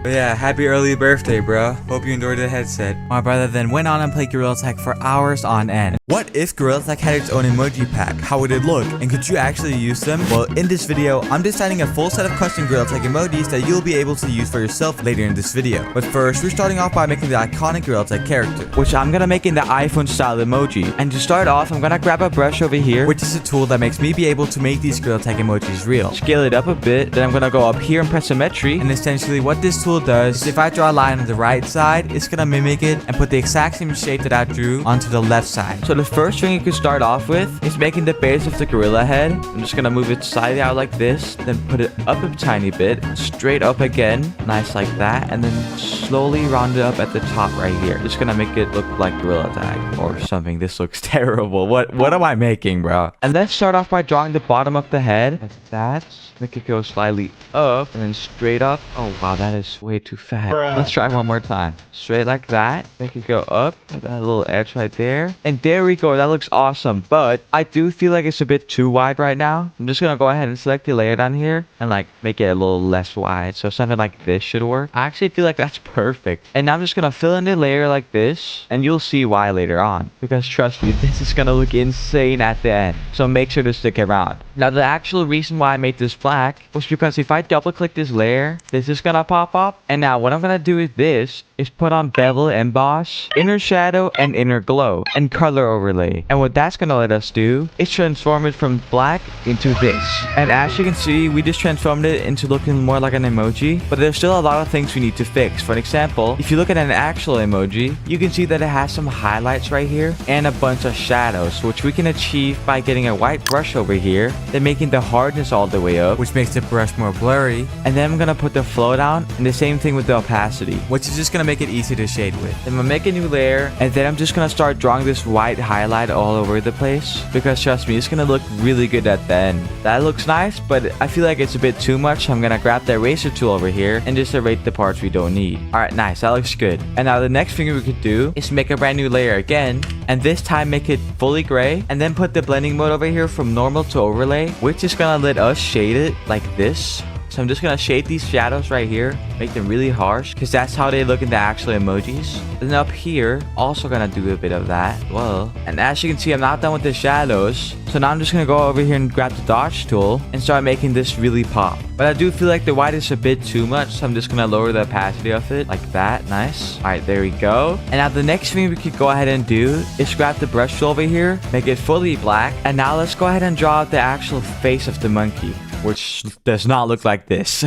But yeah, happy early birthday, bro. Hope you enjoyed the headset. My brother then went on and played Gorilla Tag for hours on end. What if Gorilla Tag had its own emoji pack? How would it look? And could you actually use them? Well, in this video, I'm designing a full set of custom Gorilla Tag emojis that you'll be able to use for yourself later in this video. But first, we're starting off by making the iconic Gorilla Tag character, which I'm gonna make in the iPhone style emoji. And to start off, I'm gonna grab a brush over here, which is a tool that makes me be able to make these Gorilla Tag emojis real. Scale it up a bit, then I'm gonna go up here and press symmetry. And essentially what this tool does is if I draw a line on the right side, it's gonna mimic it and put the exact same shape that I drew onto the left side. So the first thing you could start off with is making the base of the gorilla head. I'm just gonna move it slightly out like this, then put it up a tiny bit, straight up again, nice like that, and then slowly round it up at the top right here. Just gonna make it look like Gorilla Tag or something. This looks terrible. What am I making, bro? And let's start off by drawing the bottom of the head like that. Make it go slightly up and then straight up. Oh wow, that is way too fat. Bruh. Let's try one more time. Straight like that. Make it go up. That little edge right there. And there we go. That looks awesome. But I do feel like it's a bit too wide right now. I'm just gonna go ahead and select the layer down here and like make it a little less wide. So something like this should work. I actually feel like that's perfect. And now I'm just gonna fill in the layer like this, and you'll see why later on. Because trust me, this is gonna look insane at the end. So make sure to stick around. Now the actual reason why I made this black was because if I double click this layer, this is gonna pop up. And now what I'm gonna do with this is put on bevel, emboss, inner shadow, and inner glow, and color overlay. And what that's gonna let us do is transform it from black into this. And as you can see, we just transformed it into looking more like an emoji, but there's still a lot of things we need to fix. For example, if you look at an actual emoji, you can see that it has some highlights right here and a bunch of shadows, which we can achieve by getting a white brush over here, then making the hardness all the way up, which makes the brush more blurry. And then I'm gonna put the flow down, and the same thing with the opacity, which is just gonna make it easy to shade with. Then I'm gonna make a new layer, and then I'm just gonna start drawing this white highlight all over the place, because trust me, it's gonna look really good at the end. That looks nice, but I feel like it's a bit too much, so I'm gonna grab the eraser tool over here and just erase the parts we don't need. Alright, nice, that looks good. And now the next thing we could do is make a brand new layer again, and this time make it fully gray, and then put the blending mode over here from normal to overlay, which is gonna let us shade it like this. So I'm just gonna shade these shadows right here, make them really harsh, because that's how they look in the actual emojis. Then up here, also gonna do a bit of that. Well, and as you can see, I'm not done with the shadows. So now I'm just gonna go over here and grab the dodge tool and start making this really pop. But I do feel like the white is a bit too much, so I'm just gonna lower the opacity of it like that. Nice. All right, there we go. And now the next thing we could go ahead and do is grab the brush tool over here, make it fully black. And now let's go ahead and draw out the actual face of the monkey, which does not look like this.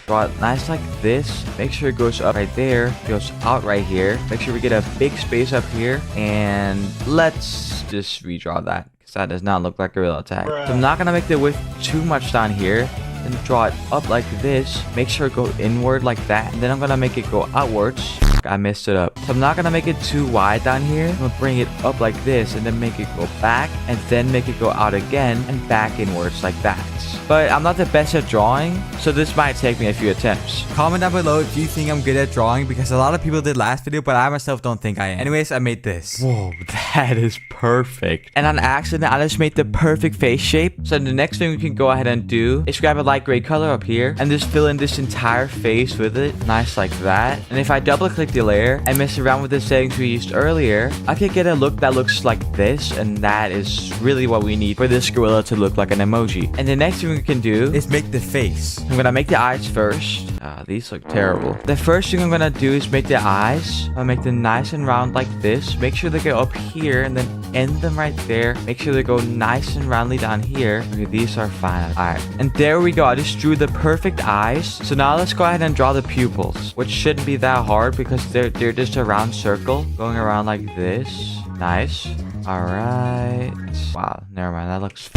Draw it nice like this. Make sure it goes up right there, goes out right here. Make sure we get a big space up here, and let's just redraw that, because that does not look like Gorilla Tag. So I'm not gonna make the width too much down here, and draw it up like this. Make sure it go inward like that, and then I'm gonna make it go outwards. I messed it up. So I'm not gonna make it too wide down here. I'm gonna bring it up like this, and then make it go back, and then make it go out again and back inwards like that. But I'm not the best at drawing, so this might take me a few attempts. Comment down below if you think I'm good at drawing, because a lot of people did last video, but I myself don't think I am. Anyways, I made this. Whoa, that is perfect. And on accident, I just made the perfect face shape. So the next thing we can go ahead and do is grab a light gray color up here and just fill in this entire face with it. Nice like that. And if I double click the layer and mess around with the settings we used earlier, I could get a look that looks like this, and that is really what we need for this gorilla to look like an emoji. And the next thing we can do is make the face. I'm gonna make the eyes first. These look terrible. The first thing I'm gonna do is make the eyes. I'll make them nice and round like this. Make sure they go up here and then end them right there. Make sure they go nice and roundly down here. Okay, these are fine. Alright, and there we go. I just drew the perfect eyes. So now let's go ahead and draw the pupils, which shouldn't be that hard because they're just a round circle going around like this. Nice. Alright. Wow, never mind. That looks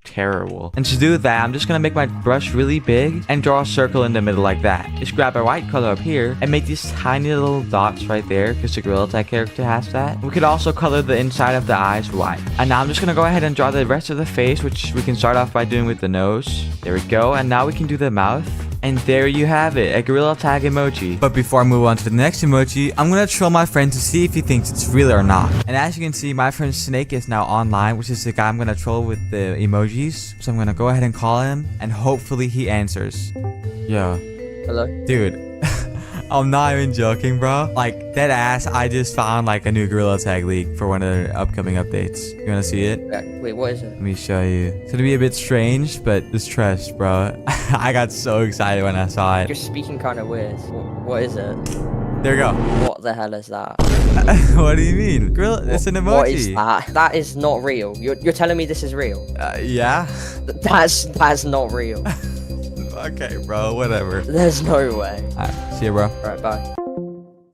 terrible. And to do that, I'm just gonna make my brush really big and draw a circle in the middle like that. Just grab a white color up here and make these tiny little dots right there, because the Gorilla Tag character has that. We could also color the inside of the eyes white. And now I'm just gonna go ahead and draw the rest of the face, which we can start off by doing with the nose. There we go. And now we can do the mouth. And there you have it, a Gorilla Tag emoji. But before I move on to the next emoji, I'm gonna troll my friend to see if he thinks it's real or not. And as you can see, my friend Snake is now online, which is the guy I'm gonna troll with the emojis. So I'm gonna go ahead and call him, and hopefully he answers. Yo. Hello? Dude. I'm not even joking, bro. Like, dead ass, I just found like a new Gorilla Tag leak for one of their upcoming updates. You wanna see it? Wait, what is it? Let me show you. It's gonna be a bit strange, but just trust, bro. I got so excited when I saw it. You're speaking kind of weird. What is it? There you go. What the hell is that? What do you mean? Gorilla, it's an emoji. What is that? That is not real. You're telling me this is real? Yeah. That's not real. Okay, bro, whatever. There's no way. Alright, see you, bro. Alright, bye.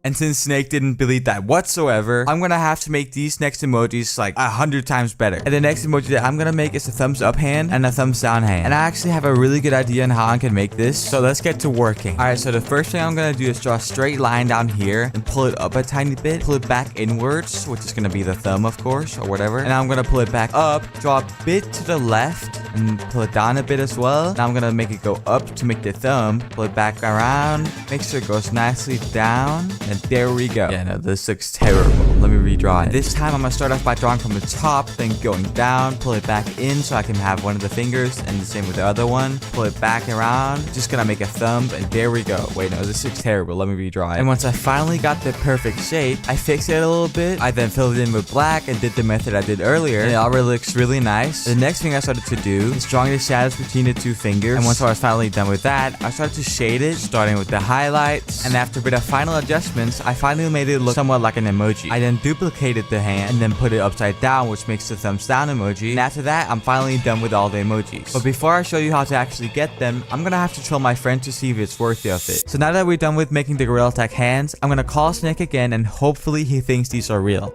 And since Snake didn't believe that whatsoever, I'm gonna have to make these next emojis like 100 times better. And the next emoji that I'm gonna make is a thumbs up hand and a thumbs down hand. And I actually have a really good idea on how I can make this. So let's get to working. Alright, so the first thing I'm gonna do is draw a straight line down here and pull it up a tiny bit. Pull it back inwards, which is gonna be the thumb, of course, or whatever. And I'm gonna pull it back up, draw a bit to the left, and pull it down a bit as well. Now I'm gonna make it go up to make the thumb. Pull it back around, make sure it goes nicely down. And there we go. Yeah, no, this looks terrible. Let me redraw it. This time I'm gonna start off by drawing from the top, then going down, pull it back in so I can have one of the fingers, and the same with the other one. Pull it back around. Just gonna make a thumb, and there we go. Wait, no, this looks terrible. Let me redraw it. And once I finally got the perfect shape, I fixed it a little bit. I then filled it in with black and did the method I did earlier, and it already looks really nice. The next thing I started to do is drawing the shadows between the two fingers. And once I was finally done with that, I started to shade it, starting with the highlights. And after a bit of final adjustments, I finally made it look somewhat like an emoji. I then duplicated the hand and then put it upside down, which makes the thumbs down emoji. And after that, I'm finally done with all the emojis. But before I show you how to actually get them, I'm gonna have to troll my friend to see if it's worthy of it. So now that we're done with making the Gorilla Tag hands, I'm gonna call Snake again, and hopefully he thinks these are real.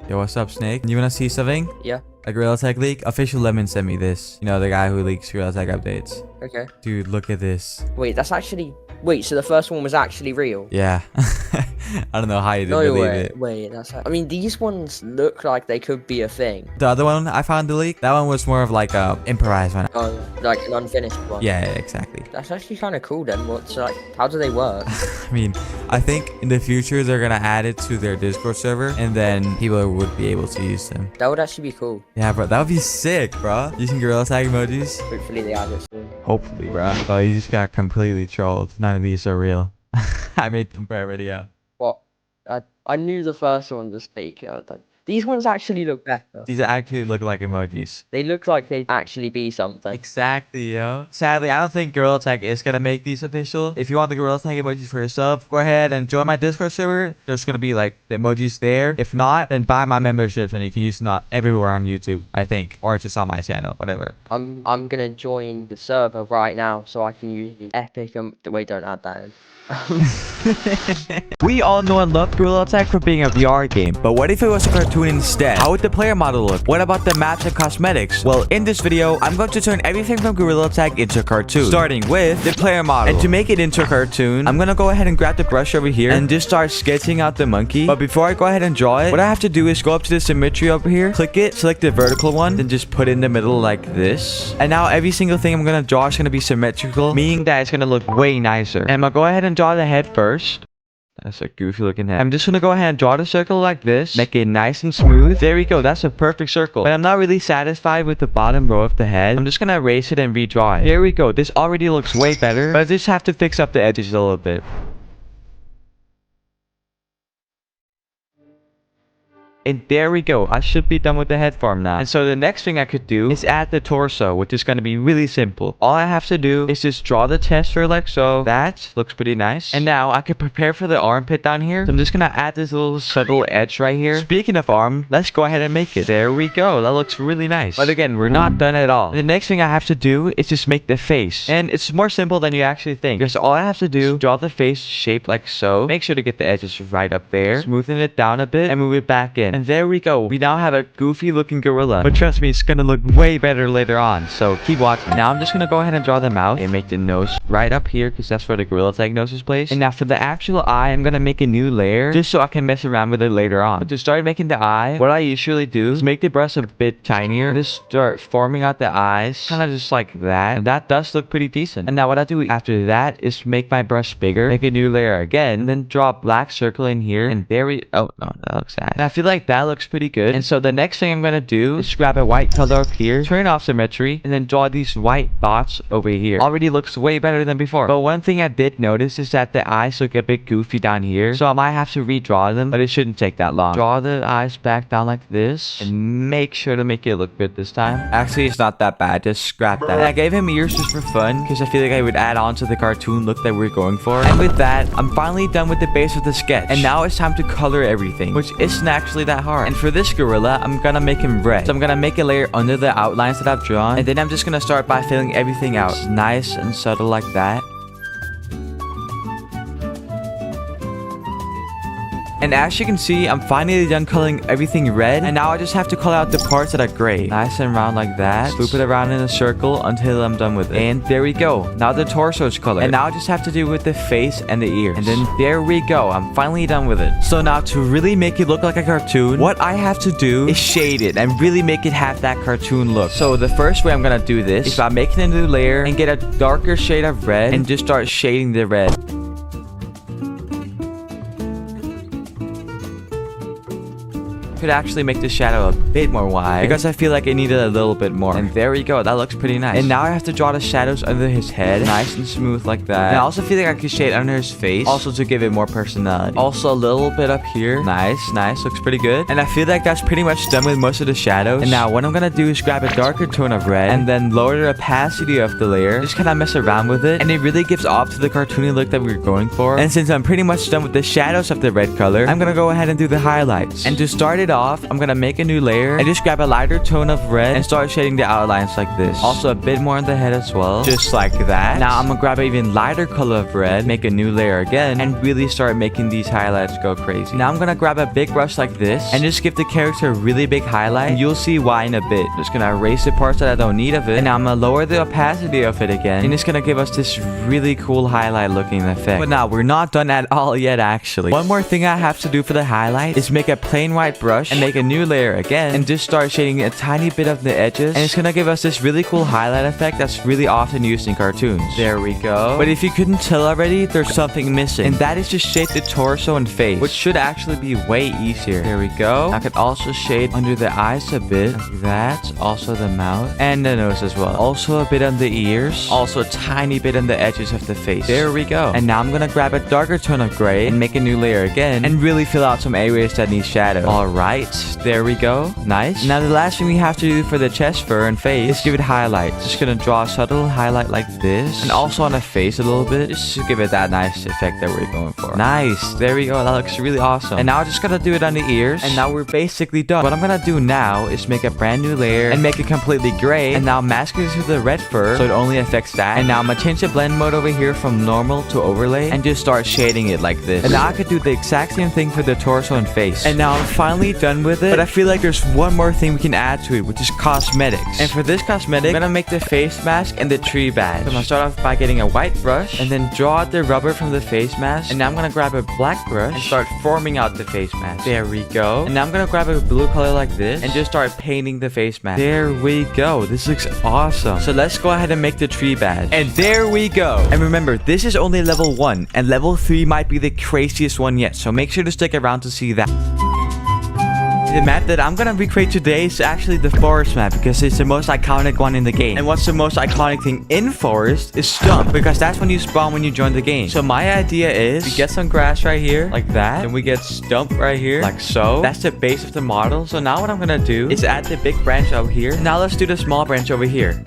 Yo, what's up, Snake? You wanna see something? Yeah. A Gorilla Tag leak. Official Lemon sent me this. You know, the guy who leaks Gorilla Tag updates. Okay. Dude, look at this. Wait, that's actually... Wait, so the first one was actually real? Yeah. I don't know how you didn't No believe way. it. Wait, that's... I mean, these ones look like they could be a thing. The other one I found the leak, that one was more of like a improvised one. Oh, like an unfinished one. Yeah, exactly. That's actually kind of cool then. What's like... How do they work? I mean, I think in the future they're gonna add it to their Discord server, and then people would be able to use them. That would actually be cool. Yeah, bro, that would be sick, bro. Using Gorilla Tag emojis. Hopefully they add it soon. Hopefully, bro. Oh, you just got completely trolled. None of these are real. I made them for a video. What? I knew the first one was fake. These ones actually look better. These actually look like emojis. They look like they'd actually be something. Exactly, yo. Sadly, I don't think Gorilla Tag is gonna make these official. If you want the Gorilla Tag emojis for yourself, go ahead and join my Discord server. There's gonna be like the emojis there. If not, then buy my membership and you can use not everywhere on YouTube, I think. Or just on my channel, whatever. I'm gonna join the server right now so I can use the epic wait, don't add that in. We all know and love Gorilla Tag for being a VR game, but what if it was a cartoon instead? How would the player model look? What about the maps and cosmetics? Well, in this video, I'm going to turn everything from Gorilla Tag into a cartoon, starting with the player model. And to make it into a cartoon, I'm gonna go ahead and grab the brush over here and just start sketching out the monkey. But before I go ahead and draw it, what I have to do is go up to the symmetry over here, click it, select the vertical one, then just put it in the middle like this. And now every single thing I'm gonna draw is gonna be symmetrical, meaning that it's gonna look way nicer. And I'm gonna go ahead and draw the head first. That's a goofy looking head. I'm just gonna go ahead and draw the circle like this, make it nice and smooth. There we go, that's a perfect circle. But I'm not really satisfied with the bottom row of the head. I'm just gonna erase it and redraw it. Here we go, this already looks way better, but I just have to fix up the edges a little bit. And there we go. I should be done with the head form now. And so the next thing I could do is add the torso, which is going to be really simple. All I have to do is just draw the tester like so. That looks pretty nice. And now I can prepare for the armpit down here. So I'm just going to add this little subtle edge right here. Speaking of arm, let's go ahead and make it. There we go. That looks really nice. But again, we're not done at all. The next thing I have to do is just make the face. And it's more simple than you actually think. Because all I have to do is draw the face shape like so. Make sure to get the edges right up there. Smoothen it down a bit and move it back in. And there we go. We now have a goofy looking gorilla. But trust me, it's gonna look way better later on. So keep watching. Now I'm just gonna go ahead and draw the mouth and make the nose right up here because that's where the Gorilla Tag nose is placed. And now for the actual eye, I'm gonna make a new layer just so I can mess around with it later on. But to start making the eye, what I usually do is make the brush a bit tinier. Just start forming out the eyes, kind of just like that. And that does look pretty decent. And now what I do after that is make my brush bigger, make a new layer again, and then draw a black circle in here. And there we... Oh, no, that looks sad. And I feel like that looks pretty good. And so the next thing I'm gonna do is grab a white color up here, turn off symmetry, and then draw these white dots over here. Already looks way better than before. But one thing I did notice is that the eyes look a bit goofy down here, so I might have to redraw them, but it shouldn't take that long. Draw the eyes back down like this, and make sure to make it look good this time. Actually, it's not that bad. Just scrap that. And I gave him ears just for fun, because I feel like I would add on to the cartoon look that we're going for. And with that, I'm finally done with the base of the sketch. And now it's time to color everything, which isn't actually that hard. And for this gorilla, I'm gonna make him red. So I'm gonna make a layer under the outlines that I've drawn, and then I'm just gonna start by filling everything out. Nice and subtle like that. And as you can see, I'm finally done coloring everything red. And now I just have to color out the parts that are gray. Nice and round like that. Loop it around in a circle until I'm done with it. And there we go. Now the torso is colored. And now I just have to do with the face and the ears. And then there we go. I'm finally done with it. So now to really make it look like a cartoon, what I have to do is shade it and really make it have that cartoon look. So the first way I'm gonna do this is by making a new layer and get a darker shade of red and just start shading the red. Could actually make the shadow a bit more wide because I feel like it needed a little bit more. And there we go. That looks pretty nice. And now I have to draw the shadows under his head, nice and smooth like that. And I also feel like I could shade under his face, also to give it more personality. Also a little bit up here. Nice, nice. Looks pretty good. And I feel like that's pretty much done with most of the shadows. And now what I'm gonna do is grab a darker tone of red and then lower the opacity of the layer. Just kind of mess around with it, and it really gives off to the cartoony look that we're going for. And since I'm pretty much done with the shadows of the red color, I'm gonna go ahead and do the highlights. And to start it it off, I'm gonna make a new layer and just grab a lighter tone of red and start shading the outlines like this. Also a bit more on the head as well, just like that. Now I'm gonna grab an even lighter color of red, make a new layer again, and really start making these highlights go crazy. Now I'm gonna grab a big brush like this and just give the character a really big highlight, and you'll see why in a bit. Just gonna erase the parts that I don't need of it, and now I'm gonna lower the opacity of it again, and it's gonna give us this really cool highlight looking effect. But now we're not done at all yet actually. One more thing I have to do for the highlight is make a plain white brush and make a new layer again, and just start shading a tiny bit of the edges, and it's gonna give us this really cool highlight effect that's really often used in cartoons. There we go. But if you couldn't tell already, there's something missing, and that is just shade the torso and face, which should actually be way easier. There we go. I could also shade under the eyes a bit like that, also the mouth and the nose as well, also a bit on the ears, also a tiny bit on the edges of the face. There we go. And now I'm gonna grab a darker tone of gray and make a new layer again, and really fill out some areas that need shadow. Alright, there we go. Nice. Now the last thing we have to do for the chest fur and face is give it highlights. Just gonna draw a subtle highlight like this, and also on the face a little bit, just to give it that nice effect that we're going for. Nice. There we go. That looks really awesome. And now I just gotta do it on the ears, and now we're basically done. What I'm gonna do now is make a brand new layer and make it completely gray, and now mask it to the red fur so it only affects that. And now I'm gonna change the blend mode over here from normal to overlay and just start shading it like this. And now I could do the exact same thing for the torso and face. And now I'm finally done with it, but I feel like there's one more thing we can add to it, which is cosmetics. And for this cosmetic, I'm gonna make the face mask and the tree badge. So I'm gonna start off by getting a white brush and then draw out the rubber from the face mask, and now I'm gonna grab a black brush and start forming out the face mask. There we go. And now I'm gonna grab a blue color like this and just start painting the face mask. There we go. This looks awesome. So let's go ahead and make the tree badge. And there we go. And remember, this is only level 1, and level 3 might be the craziest one yet, so make sure to stick around to see that. The map that I'm gonna recreate today is actually the forest map, because it's the most iconic one in the game. And what's the most iconic thing in forest is stump, because that's when you spawn when you join the game. So my idea is we get some grass right here like that, and we get stump right here like so. That's the base of the model. So now what I'm gonna do is add the big branch over here. Now let's do the small branch over here.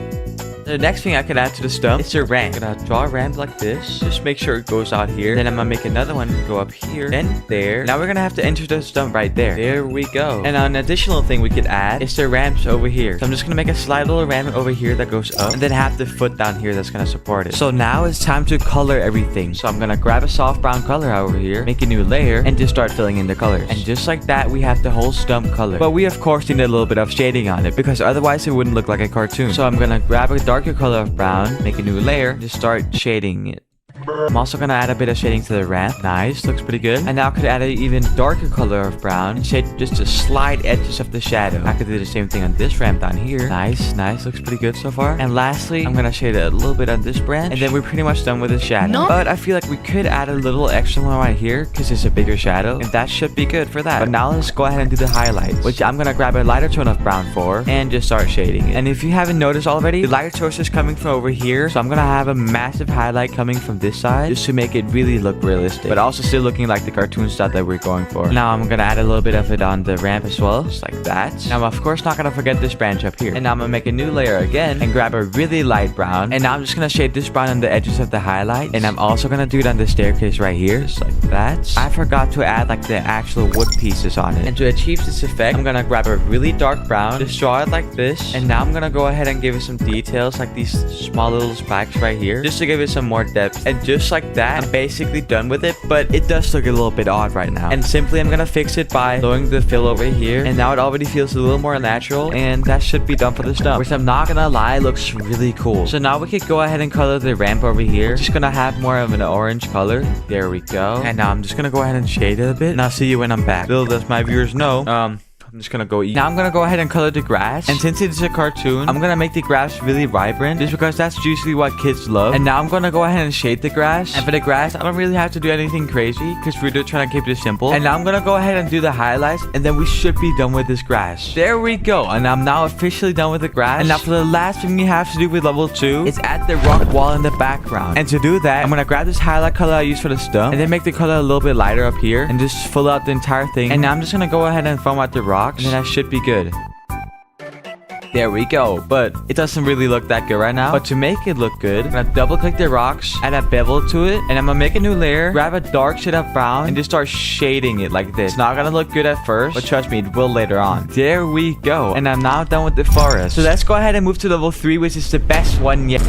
The next thing I can add to the stump is a ramp. I'm gonna draw a ramp like this. Just make sure it goes out here. Then I'm gonna make another one go up here and there. Now we're gonna have to enter the stump right there. There we go. And an additional thing we could add is the ramps over here. So I'm just gonna make a slight little ramp over here that goes up, and then have the foot down here that's gonna support it. So now it's time to color everything. So I'm gonna grab a soft brown color over here, make a new layer, and just start filling in the colors. And just like that, we have the whole stump color. But we of course need a little bit of shading on it, because otherwise it wouldn't look like a cartoon. So I'm gonna grab a darker color of brown, make a new layer, just start shading it. I'm also gonna add a bit of shading to the ramp. Nice, looks pretty good. And now I could add an even darker color of brown and shade just the slight edges of the shadow. I could do the same thing on this ramp down here. Nice, nice, looks pretty good so far. And lastly, I'm gonna shade a little bit on this branch, and then we're pretty much done with the shadow. But I feel like we could add a little extra one right here, because it's a bigger shadow, and that should be good for that. But now let's go ahead and do the highlights, which I'm gonna grab a lighter tone of brown for, and just start shading it. And if you haven't noticed already, the lighter source is coming from over here, so I'm gonna have a massive highlight coming from this side, just to make it really look realistic, but also still looking like the cartoon style that we're going for. Now I'm gonna add a little bit of it on the ramp as well, just like that. Now I'm of course not gonna forget this branch up here. And now I'm gonna make a new layer again and grab a really light brown, and now I'm just gonna shade this brown on the edges of the highlight, and I'm also gonna do it on the staircase right here, just like that. I forgot to add like the actual wood pieces on it, and to achieve this effect, I'm gonna grab a really dark brown, just draw it like this, and now I'm gonna go ahead and give it some details like these small little spikes right here, just to give it some more depth. And just like that, I'm basically done with it, but it does look a little bit odd right now. And simply I'm gonna fix it by lowering the fill over here, and now it already feels a little more natural, and that should be done for the stump, which I'm not gonna lie, looks really cool. So now we could go ahead and color the ramp over here. Just gonna have more of an orange color. There we go. And now I'm just gonna go ahead and shade it a bit, and I'll see you when I'm back. Little does my viewers know, I'm just gonna go eat. Now I'm gonna go ahead and color the grass. And since it's a cartoon, I'm gonna make the grass really vibrant, just because that's usually what kids love. And now I'm gonna go ahead and shade the grass. And for the grass, I don't really have to do anything crazy, because we're just trying to keep it simple. And now I'm gonna go ahead and do the highlights, and then we should be done with this grass. There we go. And I'm now officially done with the grass. And now for the last thing we have to do with level 2 is add the rock wall in the background. And to do that, I'm gonna grab this highlight color I used for the stump, and then make the color a little bit lighter up here, and just fill out the entire thing. And now I'm just gonna go ahead and foam out the rock, and then that should be good. There we go. But it doesn't really look that good right now. But to make it look good, I'm gonna double click the rocks, add a bevel to it, and I'm gonna make a new layer, grab a dark shade of brown, and just start shading it like this. It's not gonna look good at first, but trust me, it will later on. There we go. And I'm now done with the forest. So let's go ahead and move to level 3, which is the best one yet.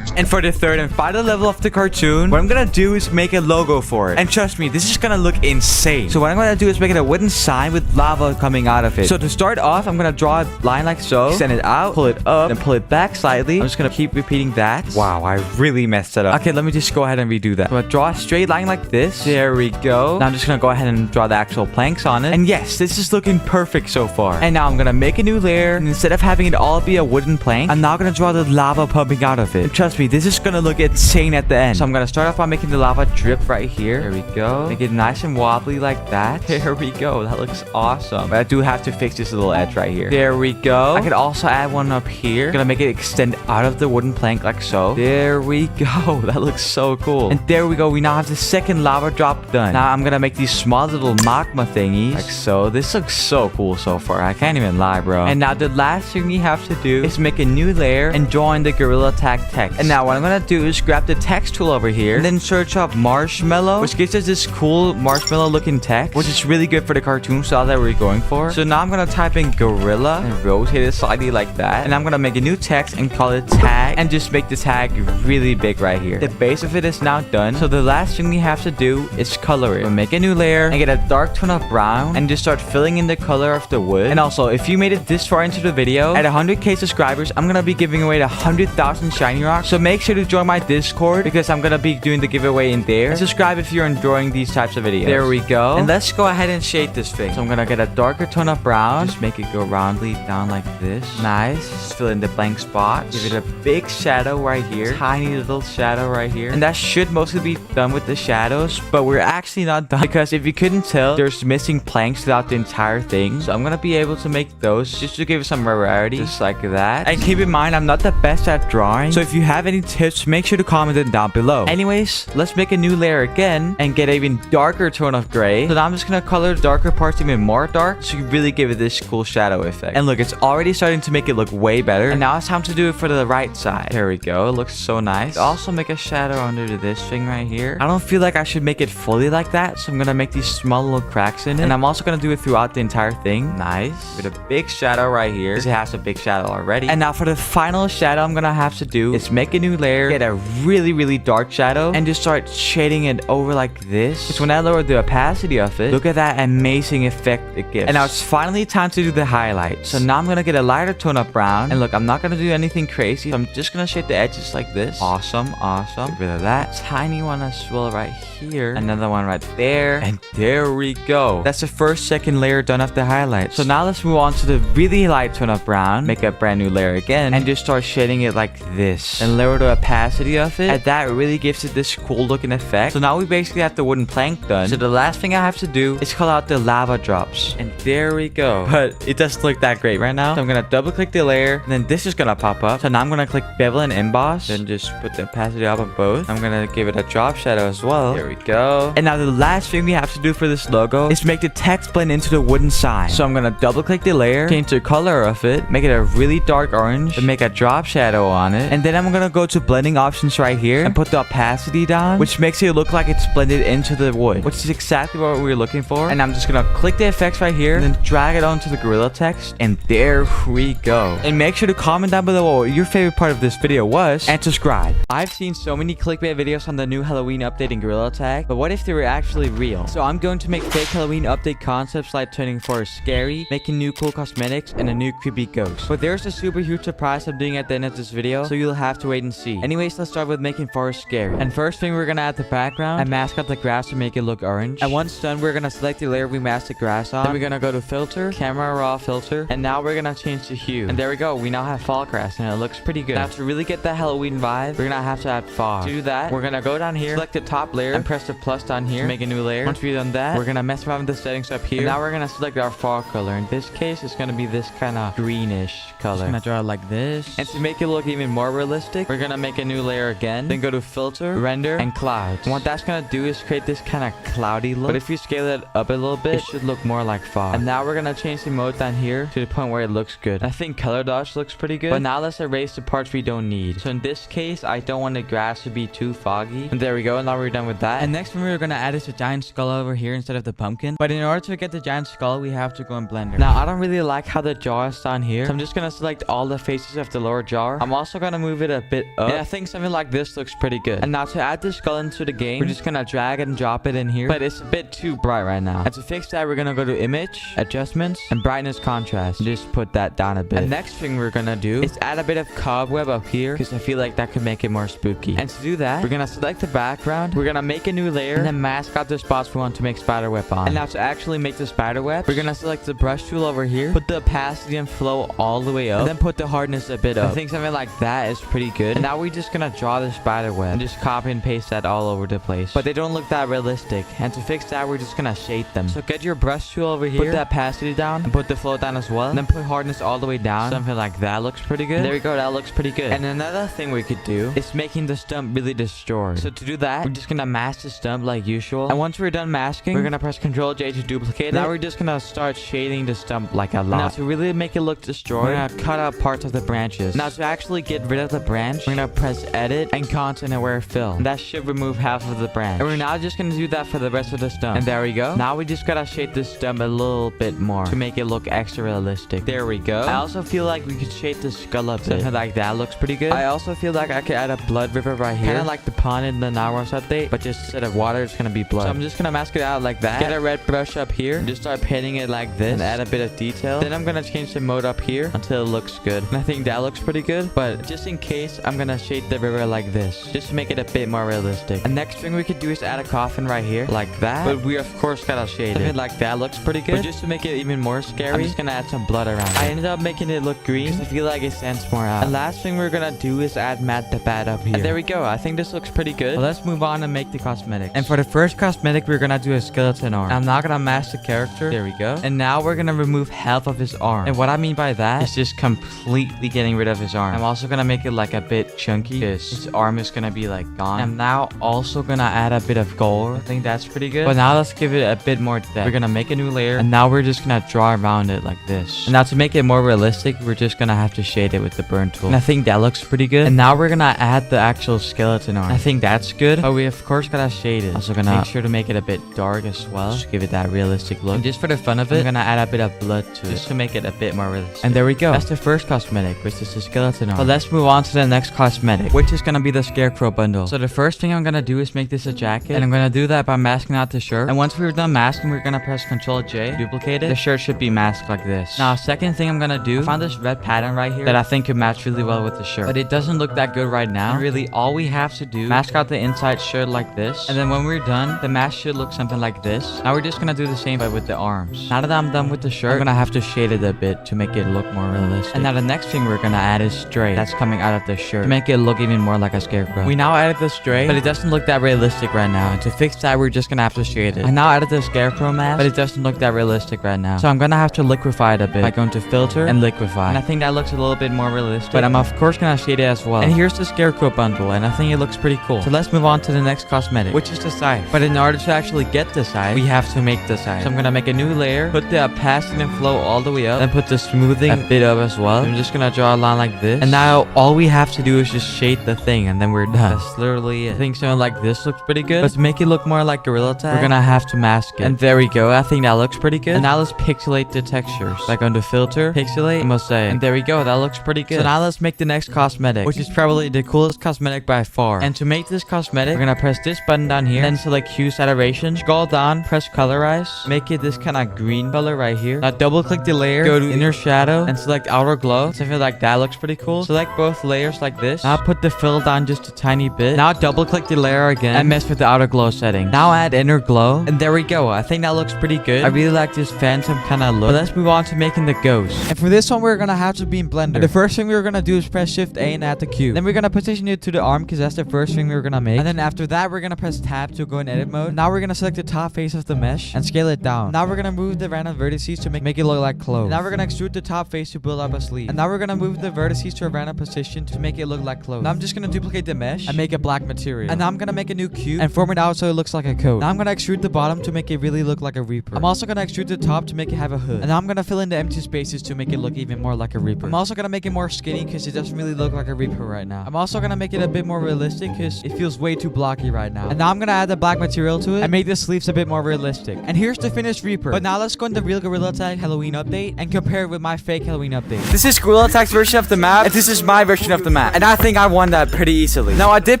And for the third and final level of the cartoon, what I'm gonna do is make a logo for it. And trust me, this is gonna look insane. So what I'm gonna do is make it a wooden sign with lava coming out of it. So to start off, I'm gonna draw a line like so, extend it out, pull it up, then pull it back slightly. I'm just gonna keep repeating that. Wow, I really messed it up. Okay, let me just go ahead and redo that. I'm gonna draw a straight line like this. There we go. Now I'm just gonna go ahead and draw the actual planks on it. And yes, this is looking perfect so far. And now I'm gonna make a new layer. And instead of having it all be a wooden plank, I'm now gonna draw the lava pumping out of it. And trust me, this is gonna look insane at the end. So I'm gonna start off by making the lava drip right here. There we go. Make it nice and wobbly like that. There we go. That looks awesome. But I do have to fix this little edge right here. There we go. I could also add one up here. Gonna make it extend out of the wooden plank like so. There we go. That looks so cool. And there we go. We now have the second lava drop done. Now I'm gonna make these small little magma thingies like so. This looks so cool so far. I can't even lie, bro. And now the last thing we have to do is make a new layer and join the Gorilla Tag text. And now what I'm gonna do is grab the text tool over here and then search up marshmallow, which gives us this cool marshmallow looking text, which is really good for the cartoon style that we're going for. So now I'm gonna type in gorilla and rotate it slightly like that, and I'm gonna make a new text and call it tag and just make the tag really big right here. The base of it is now done, so the last thing we have to do is color it. We'll make a new layer and get a dark tone of brown and just start filling in the color of the wood. And also, if you made it this far into the video, at 100k subscribers, I'm gonna be giving away 100,000 shiny rocks. So make sure to join my Discord because I'm gonna be doing the giveaway in there. And subscribe if you're enjoying these types of videos. There we go. And let's go ahead and shade this thing. So I'm gonna get a darker tone of brown. Just make it go roundly down like this. Nice. Just fill in the blank spots. Give it a big shadow right here. Tiny little shadow right here. And that should mostly be done with the shadows, but we're actually not done because if you couldn't tell, there's missing planks throughout the entire thing. So I'm gonna be able to make those just to give it some variety, just like that. And keep in mind, I'm not the best at drawing. So if you have any tips, make sure to comment it down below. Anyways, let's make a new layer again and get an even darker tone of gray. So now I'm just gonna color the darker parts even more dark so you really give it this cool shadow effect. And look, it's already starting to make it look way better. And now it's time to do it for the right side. There we go. It looks so nice. Also make a shadow under this thing right here. I don't feel like I should make it fully like that, so I'm gonna make these small little cracks in it. And I'm also gonna do it throughout the entire thing. Nice. With a big shadow right here because it has a big shadow already. And now for the final shadow I'm gonna have to do is make a new layer, get a really dark shadow, and just start shading it over like this. Because when I lower the opacity of it, look at that amazing effect it gives. And now it's finally time to do the highlights. So now I'm gonna get a lighter tone of brown. And look, I'm not gonna do anything crazy. I'm just gonna shade the edges like this. Awesome. Get rid of that. Tiny one as well right here. Another one right there. And there we go. That's the second layer done of the highlights. So now let's move on to the really light tone of brown. Make a brand new layer again. And just start shading it like this. And lower the opacity of it. And that really gives it this cool looking effect. So now we basically have the wooden plank done. So the last thing I have to do is call out the lava drops. And there we go. But it doesn't look that great right now. So I'm gonna double click the layer. And then this is gonna pop up. So now I'm gonna click bevel and emboss. Then just put the opacity up on both. I'm gonna give it a drop shadow as well. There we go. And now the last thing we have to do for this logo is make the text blend into the wooden sign. So I'm gonna double click the layer, change the color of it, make it a really dark orange, and make a drop shadow on it. And then I'm gonna go to blending options right here and put the opacity down, which makes it look like it's blended into the wood, which is exactly what we're looking for. And I'm just gonna click the effects right here and then drag it onto the gorilla text. And there we go. And make sure to comment down below what your favorite part of this video was and subscribe. I've seen so many clickbait videos on the new Halloween update in Gorilla Tag, but what if they were actually real? So I'm going to make fake Halloween update concepts like turning forest scary, making new cool cosmetics, and a new creepy ghost. But there's a super huge surprise I'm doing at the end of this video, so you'll have to wait and see. Anyways, let's start with making forest scary. And first thing, we're gonna add the background and mask out the grass to make it look orange. And once done, we're gonna select the layer we masked the grass on. Then we're gonna go to filter, camera raw filter, and now we're gonna change the hue. And there we go, we now have fall grass and it looks pretty good. Now to really get that Halloween vibe, we're gonna have to add fog. To do that, we're gonna go down here, select the top layer, and press the plus down here to make a new layer. Once we've done that, we're gonna mess around with the settings up here. And now we're gonna select our fog color. In this case, it's gonna be this kind of greenish color. Just gonna draw it like this. And to make it look even more realistic, we're gonna make a new layer again. Then go to filter, render, and clouds. And what that's gonna do is create this kind of cloudy look. But if you scale it up a little bit, it should look more like fog. And now we're gonna change the mode down here to the point where it looks good. I think color dodge looks pretty good. But now let's erase the parts we don't need. So in this case, I don't want the grass to be too foggy. And there we go. Now we're done with that. And next one we're gonna add is a giant skull over here instead of the pumpkin. But in order to get the giant skull, we have to go in Blender. Now I don't really like how the jaw is down here. So I'm just gonna select all the faces of the lower jaw. I'm also gonna move it a bit up. And I think something like this looks pretty good. And now to add the skull into the game, we're just gonna drag and drop it in here. But it's a bit too bright right now. And to fix that, we're gonna go to image, adjustments, and brightness contrast. And just put that down a bit. And next thing we're gonna do is add a bit of cobweb up here because I feel like that could make it more spooky. And to do that, we're gonna select the background. We're gonna make a new layer and then mask out the spots we want to make spiderweb on. And now to actually make the spiderweb, we're gonna select the brush tool over here, put the opacity and flow all the way up, and then put the hardness a bit up. I think something like that is pretty good. And now we're just gonna draw the spiderweb and just copy and paste that all over the place. But they don't look that realistic. And to fix that, we're just gonna shade them. So get your brush tool over here, put the opacity down, and put the flow down as well. And then put hardness all the way down. Something like that looks pretty good. There we go, that looks pretty good. And another thing we could do is making the stump really destroyed. So to do that, we're just gonna mask the stump like usual. And once we're done masking, we're gonna press Ctrl J to duplicate it. Now we're just gonna start shading the stump like a lot. Now to really make it look destroyed, we're gonna cut out parts of the branches. Now to actually get rid of the branch, we're gonna press edit and content aware fill. And that should remove half of the branch. And we're now just gonna do that for the rest of the stump. And there we go. Now we just gotta shade the stump a little bit more to make it look extra realistic. There we go. I also feel like we could shade the skull a bit. Something like that looks pretty good. I also feel like I could add a blood river right here. Kinda like the pond in the Naros update, but just instead of water, it's gonna be blood. So I'm just gonna mask it out like that. Get a red brush up here and just start painting it like this and add a bit of detail. Then I'm gonna change the mode up here until it looks good. And I think that looks pretty good. But just in case, I'm gonna shade the river like this, just to make it a bit more realistic. And next thing we could do is add a coffin right here, like that. But we of course gotta shade it. Like that looks pretty good. But just to make it even more scary, I'm just gonna add some blood around it. I ended up making it look green because I feel like it stands more out. And last thing we're gonna do is add Matt the Bat up here. And there we go. I think this looks pretty good. Well, let's move on and make the cosmetics. And for the first cosmetic, we're gonna do a skeleton arm. I'm not gonna mask the character. There we go. And now we're gonna remove half of his arm. And what I mean by that is just completely getting rid of his arm. I'm also gonna make it like a bit chunky because his arm is gonna be like gone. I'm now also gonna add a bit of gold. I think that's pretty good. But now let's give it a bit more depth. We're gonna make a new layer and now we're just gonna draw around it like this. And now to make it more realistic, we're just gonna have to shade it with the burn tool. And I think that looks pretty good. And now we're gonna add the actual skeleton arm. I think that's good. But we of course gotta shade it. Also gonna make sure to make it a bit dark as well. Just give it that realistic look. And just for the fun of it, I'm gonna add a bit of blood to it just to make it a bit more realistic. And there we go. That's the first cosmetic, which is the skeleton arm. But let's move on to the next cosmetic, which is gonna be the scarecrow bundle. So the first thing I'm gonna do is make this a jacket. And I'm gonna do that by masking out the shirt. And once we're done masking, we're gonna press Ctrl J, duplicate it. The shirt should be masked like this. Now, second thing I'm gonna do, I found this red pattern right here that I think could match really well with the shirt. But it doesn't look that good right now. And really, all we have to do, mask out the inside shirt like this. And then when we're done, the mask should look something like this. Now we're just gonna do the same but with the arms. Now that I'm done with the shirt, I'm gonna have to shade it a bit to make it look more realistic. And now the next thing we're gonna add is stray that's coming out of the shirt to make it look even more like a scarecrow. We now added the stray, but it doesn't look that realistic right now. And to fix that, we're just gonna have to shade it. I now added the scarecrow mask, but it doesn't look that realistic right now. So I'm gonna have to liquefy it a bit by going to filter and liquefy. And I think that looks a little bit more realistic, but I'm of course gonna shade it as well. And here's the scarecrow bundle, and I think it looks pretty cool. So let's move on to the next cosmetic, which is the scythe. But in order to actually get the scythe, we have to make the scythe. So I'm gonna make a new layer, put the opacity and flow all the way up, then put the smoothing a bit up as well. I'm just gonna draw a line like this. And now all we have to do is just shade the thing, and then we're done. That's literally it. I think something like this looks pretty good. But to make it look more like Gorilla Tag, we're gonna have to mask it. And there we go. I think that looks pretty good. And now let's pixelate the textures. Like on the filter, pixelate, and mosaic. And there we go. That looks pretty good. So now let's make the next cosmetic, which is probably the coolest cosmetic by far. And to make this cosmetic, we're gonna press this button down here, then select hue saturation, scroll down, press colorize, make it this kind of green color right here. Now double click the layer, go to inner shadow, and select outer glow. Something like that looks pretty cool. Select both layers like this. Now put the fill down just a tiny bit. Now double click the layer again and mess with the outer glow setting. Now add inner glow, and there we go. I think that looks pretty good. I really like this phantom kind of look. But let's move on to making the ghost. And for this one, we're gonna have to be in Blender. And the first thing we're gonna do is press Shift A and add the cube. Then we're gonna position it to the arm because that's the first thing we're gonna make. And then after that, we're gonna press Tab to go in edit mode. Now we're gonna select the top face of the mesh and scale it down. Now we're gonna move the random vertices to make it look like clothes. And now we're gonna extrude the top face to build up a sleeve. And now we're gonna move the vertices to a random position to make it look like clothes. Now I'm just gonna duplicate the mesh and make a black material. And now I'm gonna make a new cube and form it out so it looks like a coat. Now I'm gonna extrude the bottom to make it really look like a Reaper. I'm also gonna extrude the top to make it have a hood. And now I'm gonna fill in the empty spaces to make it look even more like a Reaper. I'm also gonna make it more skinny because it doesn't really look like a Reaper right now. I'm also gonna make it a bit more realistic because it feels way too blocky right now. And now I'm gonna add the black material to it and make the sleeves a bit more realistic. And here's the finished Reaper. But now let's go in the real Gorilla Tag Halloween update and compare it with my fake Halloween update. This is Gorilla Tag's version of the map, and this is my version of the map. And I think I won that pretty easily. Now, I did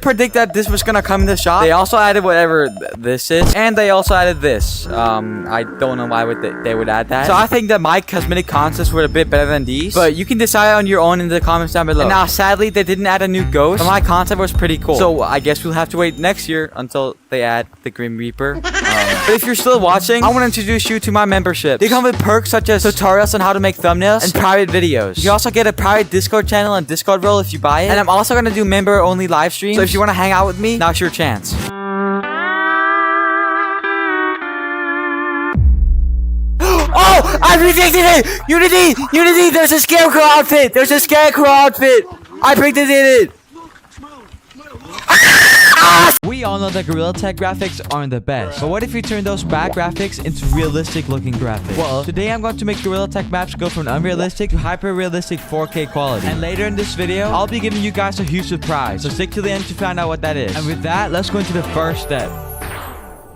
predict that this was gonna come in the shop. They also added whatever this is, and they also added this. I don't know why they would add that. So I think that my cosmetic concepts were a bit better than these, but you can decide on your own in the comments down below. And now, sadly, they didn't add a new ghost, but my concept was pretty cool. So I guess we'll have to wait next year until they add the Grim Reaper. But if you're still watching, I want to introduce you to my membership. They come with perks such as tutorials on how to make thumbnails and private videos. You can also get a private Discord channel and Discord role if you buy it. And I'm also going to do member-only live streams. So if you want to hang out with me, now's your chance. Oh, I predicted it! Unity, there's a scarecrow outfit! I predicted it! We all know that Gorilla Tag graphics aren't the best, but what if you turn those bad graphics into realistic looking graphics? Well, today I'm going to make Gorilla Tag maps go from unrealistic to hyper realistic 4K quality. And later in this video, I'll be giving you guys a huge surprise, so stick to the end to find out what that is. And with that, let's go into the first step,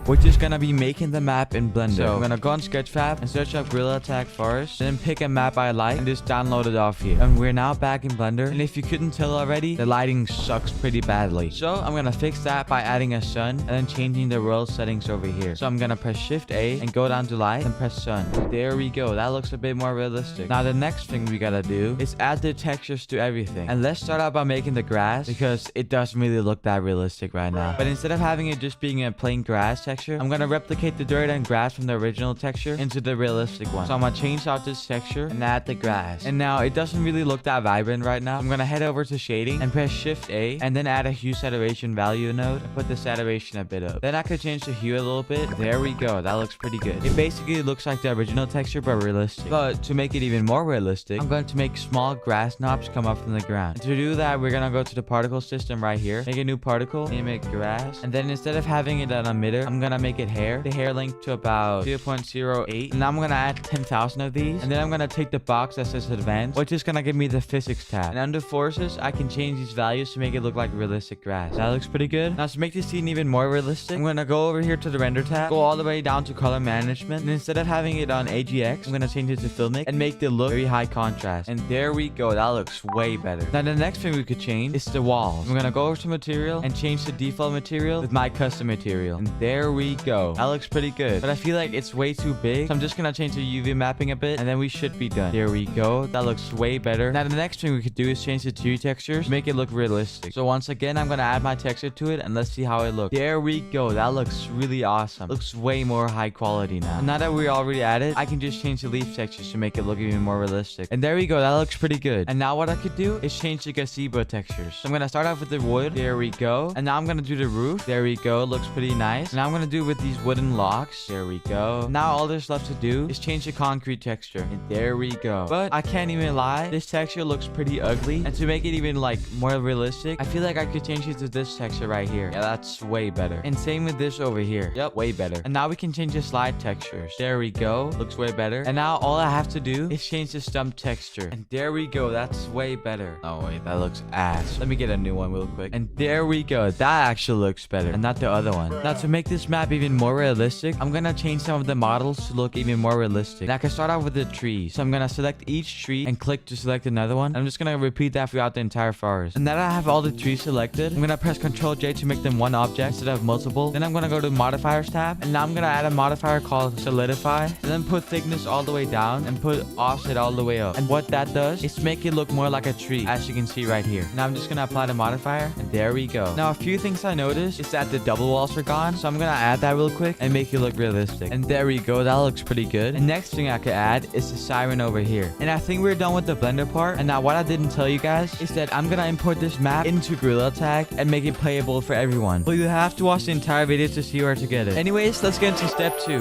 which is gonna be making the map in Blender. So I'm gonna go on Sketchfab and search up Gorilla Tag Forest, then pick a map I like and just download it off here. And we're now back in Blender, and if you couldn't tell already, the lighting sucks pretty badly. So I'm gonna fix that by adding a sun and then changing the world settings over here. So I'm gonna press Shift A and go down to light and press sun. There we go, that looks a bit more realistic. Now the next thing we gotta do is add the textures to everything. And let's start out by making the grass, because it doesn't really look that realistic right now. But instead of having it just being a plain grass texture, I'm gonna replicate the dirt and grass from the original texture into the realistic one. So I'm gonna change out this texture and add the grass. And now it doesn't really look that vibrant right now. I'm gonna head over to shading and press Shift A and then add a hue saturation value node and put the saturation a bit up. Then I could change the hue a little bit. There we go, that looks pretty good. It basically looks like the original texture but realistic. But to make it even more realistic, I'm going to make small grass knobs come up from the ground. And to do that, we're gonna go to the particle system right here, make a new particle, name it grass, and then instead of having it an emitter, I'm gonna make it the hair length to about 0.08, and now I'm gonna add 10,000 of these, and then I'm gonna take the box that says advanced, which is gonna give me the physics tab, and under forces I can change these values to make it look like realistic grass. That looks pretty good. Now to make this scene even more realistic, I'm gonna go over here to the render tab, go all the way down to color management, and instead of having it on AGX, I'm gonna change it to filmic and make the look very high contrast. And there we go, that looks way better. Now the next thing we could change is the walls. I'm gonna go over to material and change the default material with my custom material, and there we go. That looks pretty good, but I feel like it's way too big, so I'm just gonna change the UV mapping a bit, and then we should be done. There we go, that looks way better. Now the next thing we could do is change the tree textures to make it look realistic. So once again, I'm gonna add my texture to it, and let's see how it looks. There we go, that looks really awesome. Looks way more high quality now. And now that we're already at it, I can just change the leaf textures to make it look even more realistic. And there we go, that looks pretty good. And now what I could do is change the gazebo textures. So I'm gonna start off with the wood. There we go. And now I'm gonna do the roof. There we go, looks pretty nice. And now I'm gonna do it with these wooden locks. There we go. Now all there's left to do is change the concrete texture, and there we go. But I can't even lie, this texture looks pretty ugly, and to make it even like more realistic, I feel like I could change it to this texture right here. Yeah, that's way better. And same with this over here. Yep, way better. And now we can change the slide textures. There we go, looks way better. And now all I have to do is change the stump texture, and there we go, that's way better. Oh wait, that looks ass. Let me get a new one real quick. And there we go, that actually looks better, and not the other one. Now to make this map even more realistic, I'm gonna change some of the models to look even more realistic. Now I can start off with the trees. So I'm gonna select each tree and click to select another one. I'm just gonna repeat that throughout the entire forest. And now that I have all the trees selected, I'm gonna press Ctrl J to make them one object instead of multiple. Then I'm gonna go to modifiers tab, and now I'm gonna add a modifier called solidify, and then put thickness all the way down and put offset all the way up. And what that does is make it look more like a tree, as you can see right here. Now I'm just gonna apply the modifier, and there we go. Now a few things I noticed is that the double walls are gone, so I'm gonna add that real quick and make it look realistic. And there we go, that looks pretty good. And next thing I could add is the siren over here. And I think we're done with the blender part. And now what I didn't tell you guys is that I'm gonna import this map into Gorilla Tag and make it playable for everyone. But you have to watch the entire video to see where to get it. Anyways, let's get into step 2,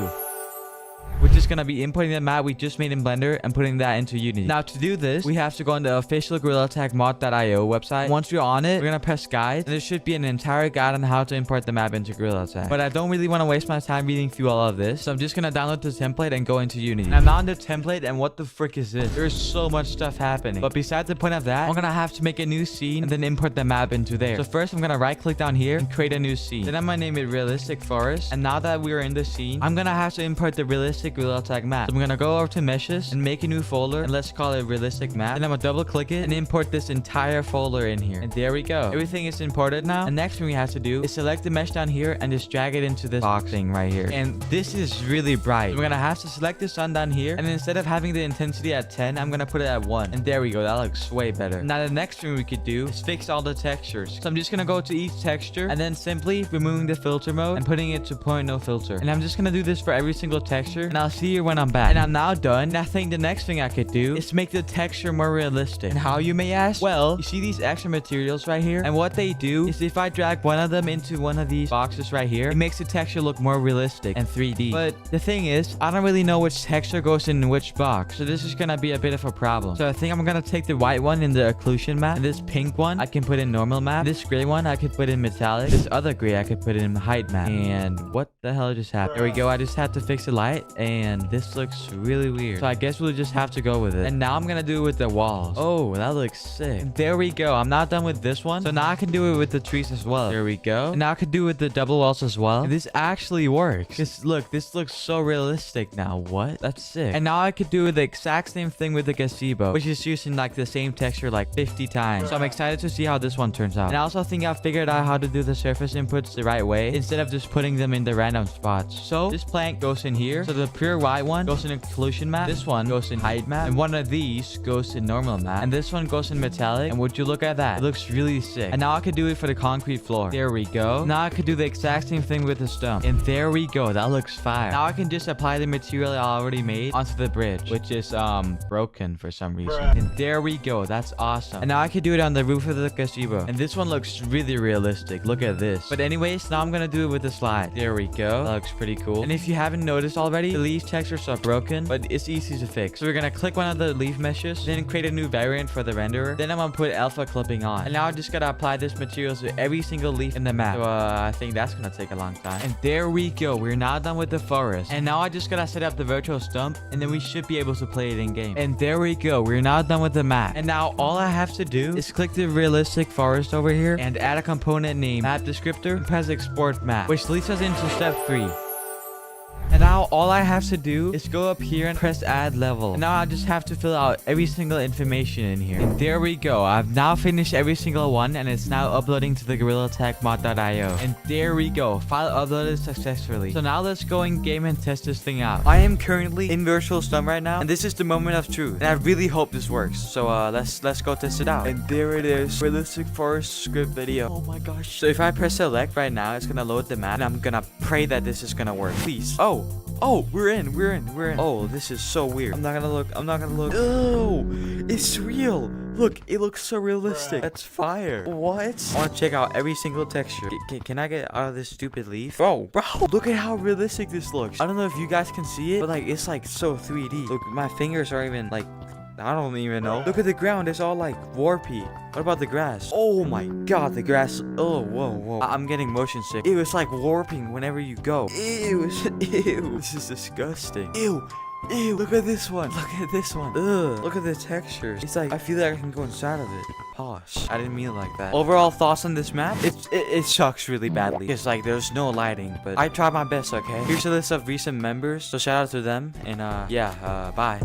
which just gonna be importing the map we just made in Blender and putting that into Unity. Now to do this, we have to go on the official GorillaTagMod.io website. Once we're on it, we're gonna press guide, and there should be an entire guide on how to import the map into Gorilla Tag. But I don't really want to waste my time reading through all of this, so I'm just gonna download the template and go into Unity. And I'm on the template, and what the frick is this? There's so much stuff happening. But besides the point of that, I'm gonna have to make a new scene and then import the map into there. So first, I'm gonna right click down here and create a new scene. Then I'm gonna name it Realistic Forest. And now that we're in the scene, I'm gonna have to import the Realistic Gorilla Tag map. So I'm gonna go over to meshes and make a new folder, and let's call it Realistic Map. Then I'm gonna double click it and import this entire folder in here. And there we go. Everything is imported now. And next thing we have to do is select the mesh down here and just drag it into this box thing right here. And this is really bright. So we're gonna have to select the sun down here, and instead of having the intensity at 10, I'm gonna put it at 1. And there we go. That looks way better. Now the next thing we could do is fix all the textures. So I'm just gonna go to each texture and then simply removing the filter mode and putting it to point no filter. And I'm just gonna do this for every single texture, and I'll see you when I'm back. And I'm now done. And I think the next thing I could do is make the texture more realistic. And how, you may ask? Well, you see these extra materials right here, and what they do is if I drag one of them into one of these boxes right here, it makes the texture look more realistic and 3D. But the thing is, I don't really know which texture goes in which box, so this is gonna be a bit of a problem. So I think I'm gonna take the white one in the occlusion map, and this pink one I can put in normal map, this gray one I could put in metallic, this other gray I could put in height map. And what the hell just happened? There we go. I just had to fix the light, and this looks really weird, so I guess we'll just have to go with it. And now I'm gonna do it with the walls. Oh, that looks sick. And there we go. I'm not done with this one, so now I can do it with the trees as well. There we go. And now I can do it with the double walls as well. And this actually works. Just look, this looks so realistic now. What? That's sick. And now I could do the exact same thing with the gazebo, which is using like the same texture like 50 times. So I'm excited to see how this one turns out. And I also think I figured out how to do the surface inputs the right way instead of just putting them in the random spots. So this plank goes in here. So the pure white one goes in occlusion map. This one goes in height map. And one of these goes in normal map. And this one goes in metallic. And would you look at that? It looks really sick. And now I could do it for the concrete floor. There we go. Now I could do the exact same thing with the stump. And there we go. That looks fire. Now I can just apply the material I already made onto the bridge, which is broken for some reason. And there we go. That's awesome. And now I can do it on the roof of the gazebo. And this one looks really realistic. Look at this. But anyways, now I'm gonna do it with the slide. There we go. That looks pretty cool. And if you haven't noticed already, the leaf textures are broken, but it's easy to fix. So we're gonna click one of the leaf meshes, then create a new variant for the renderer. Then I'm gonna put alpha clipping on. And now I just gotta apply this material to every single leaf in the map. So I think that's gonna take a long time. And there we go. We're now done with the forest. And now I just gotta set up the virtual stump, and then we should be able to play it in game. And there we go. We're now done with the map. And now all I have to do is click the realistic forest over here and add a component named map descriptor and press export map, which leads us into step 3. And now all I have to do is go up here and press add level. And now I just have to fill out every single information in here. And there we go. I've now finished every single one, and it's now uploading to the GorillaTagMod.io. And there we go. File uploaded successfully. So now let's go in game and test this thing out. I am currently in virtual stump right now, and this is the moment of truth. And I really hope this works. So let's go test it out. And there it is. Realistic forest script video. Oh my gosh. So if I press select right now, it's gonna load the map, and I'm gonna pray that this is gonna work. Please. Oh, we're in. Oh, this is so weird. I'm not gonna look. Oh, it's real. Look, it looks so realistic. That's fire. What? I want to check out every single texture. Can I get out of this stupid leaf? Bro, look at how realistic this looks. I don't know if you guys can see it, but like, it's like so 3D. Look, my fingers are even like, I don't even know. Look at the ground. It's all like warpy. What about the grass? Oh my god, the grass. Oh, whoa. I'm getting motion sick. Ew, it's like warping whenever you go. Ew. This is disgusting. Ew. Look at this one. Ugh. Look at the textures. It's like, I feel like I can go inside of it. Pause. I didn't mean it like that. Overall thoughts on this map? It sucks really badly. It's like, there's no lighting, but I tried my best, okay? Here's a list of recent members, so shout out to them. And yeah, bye.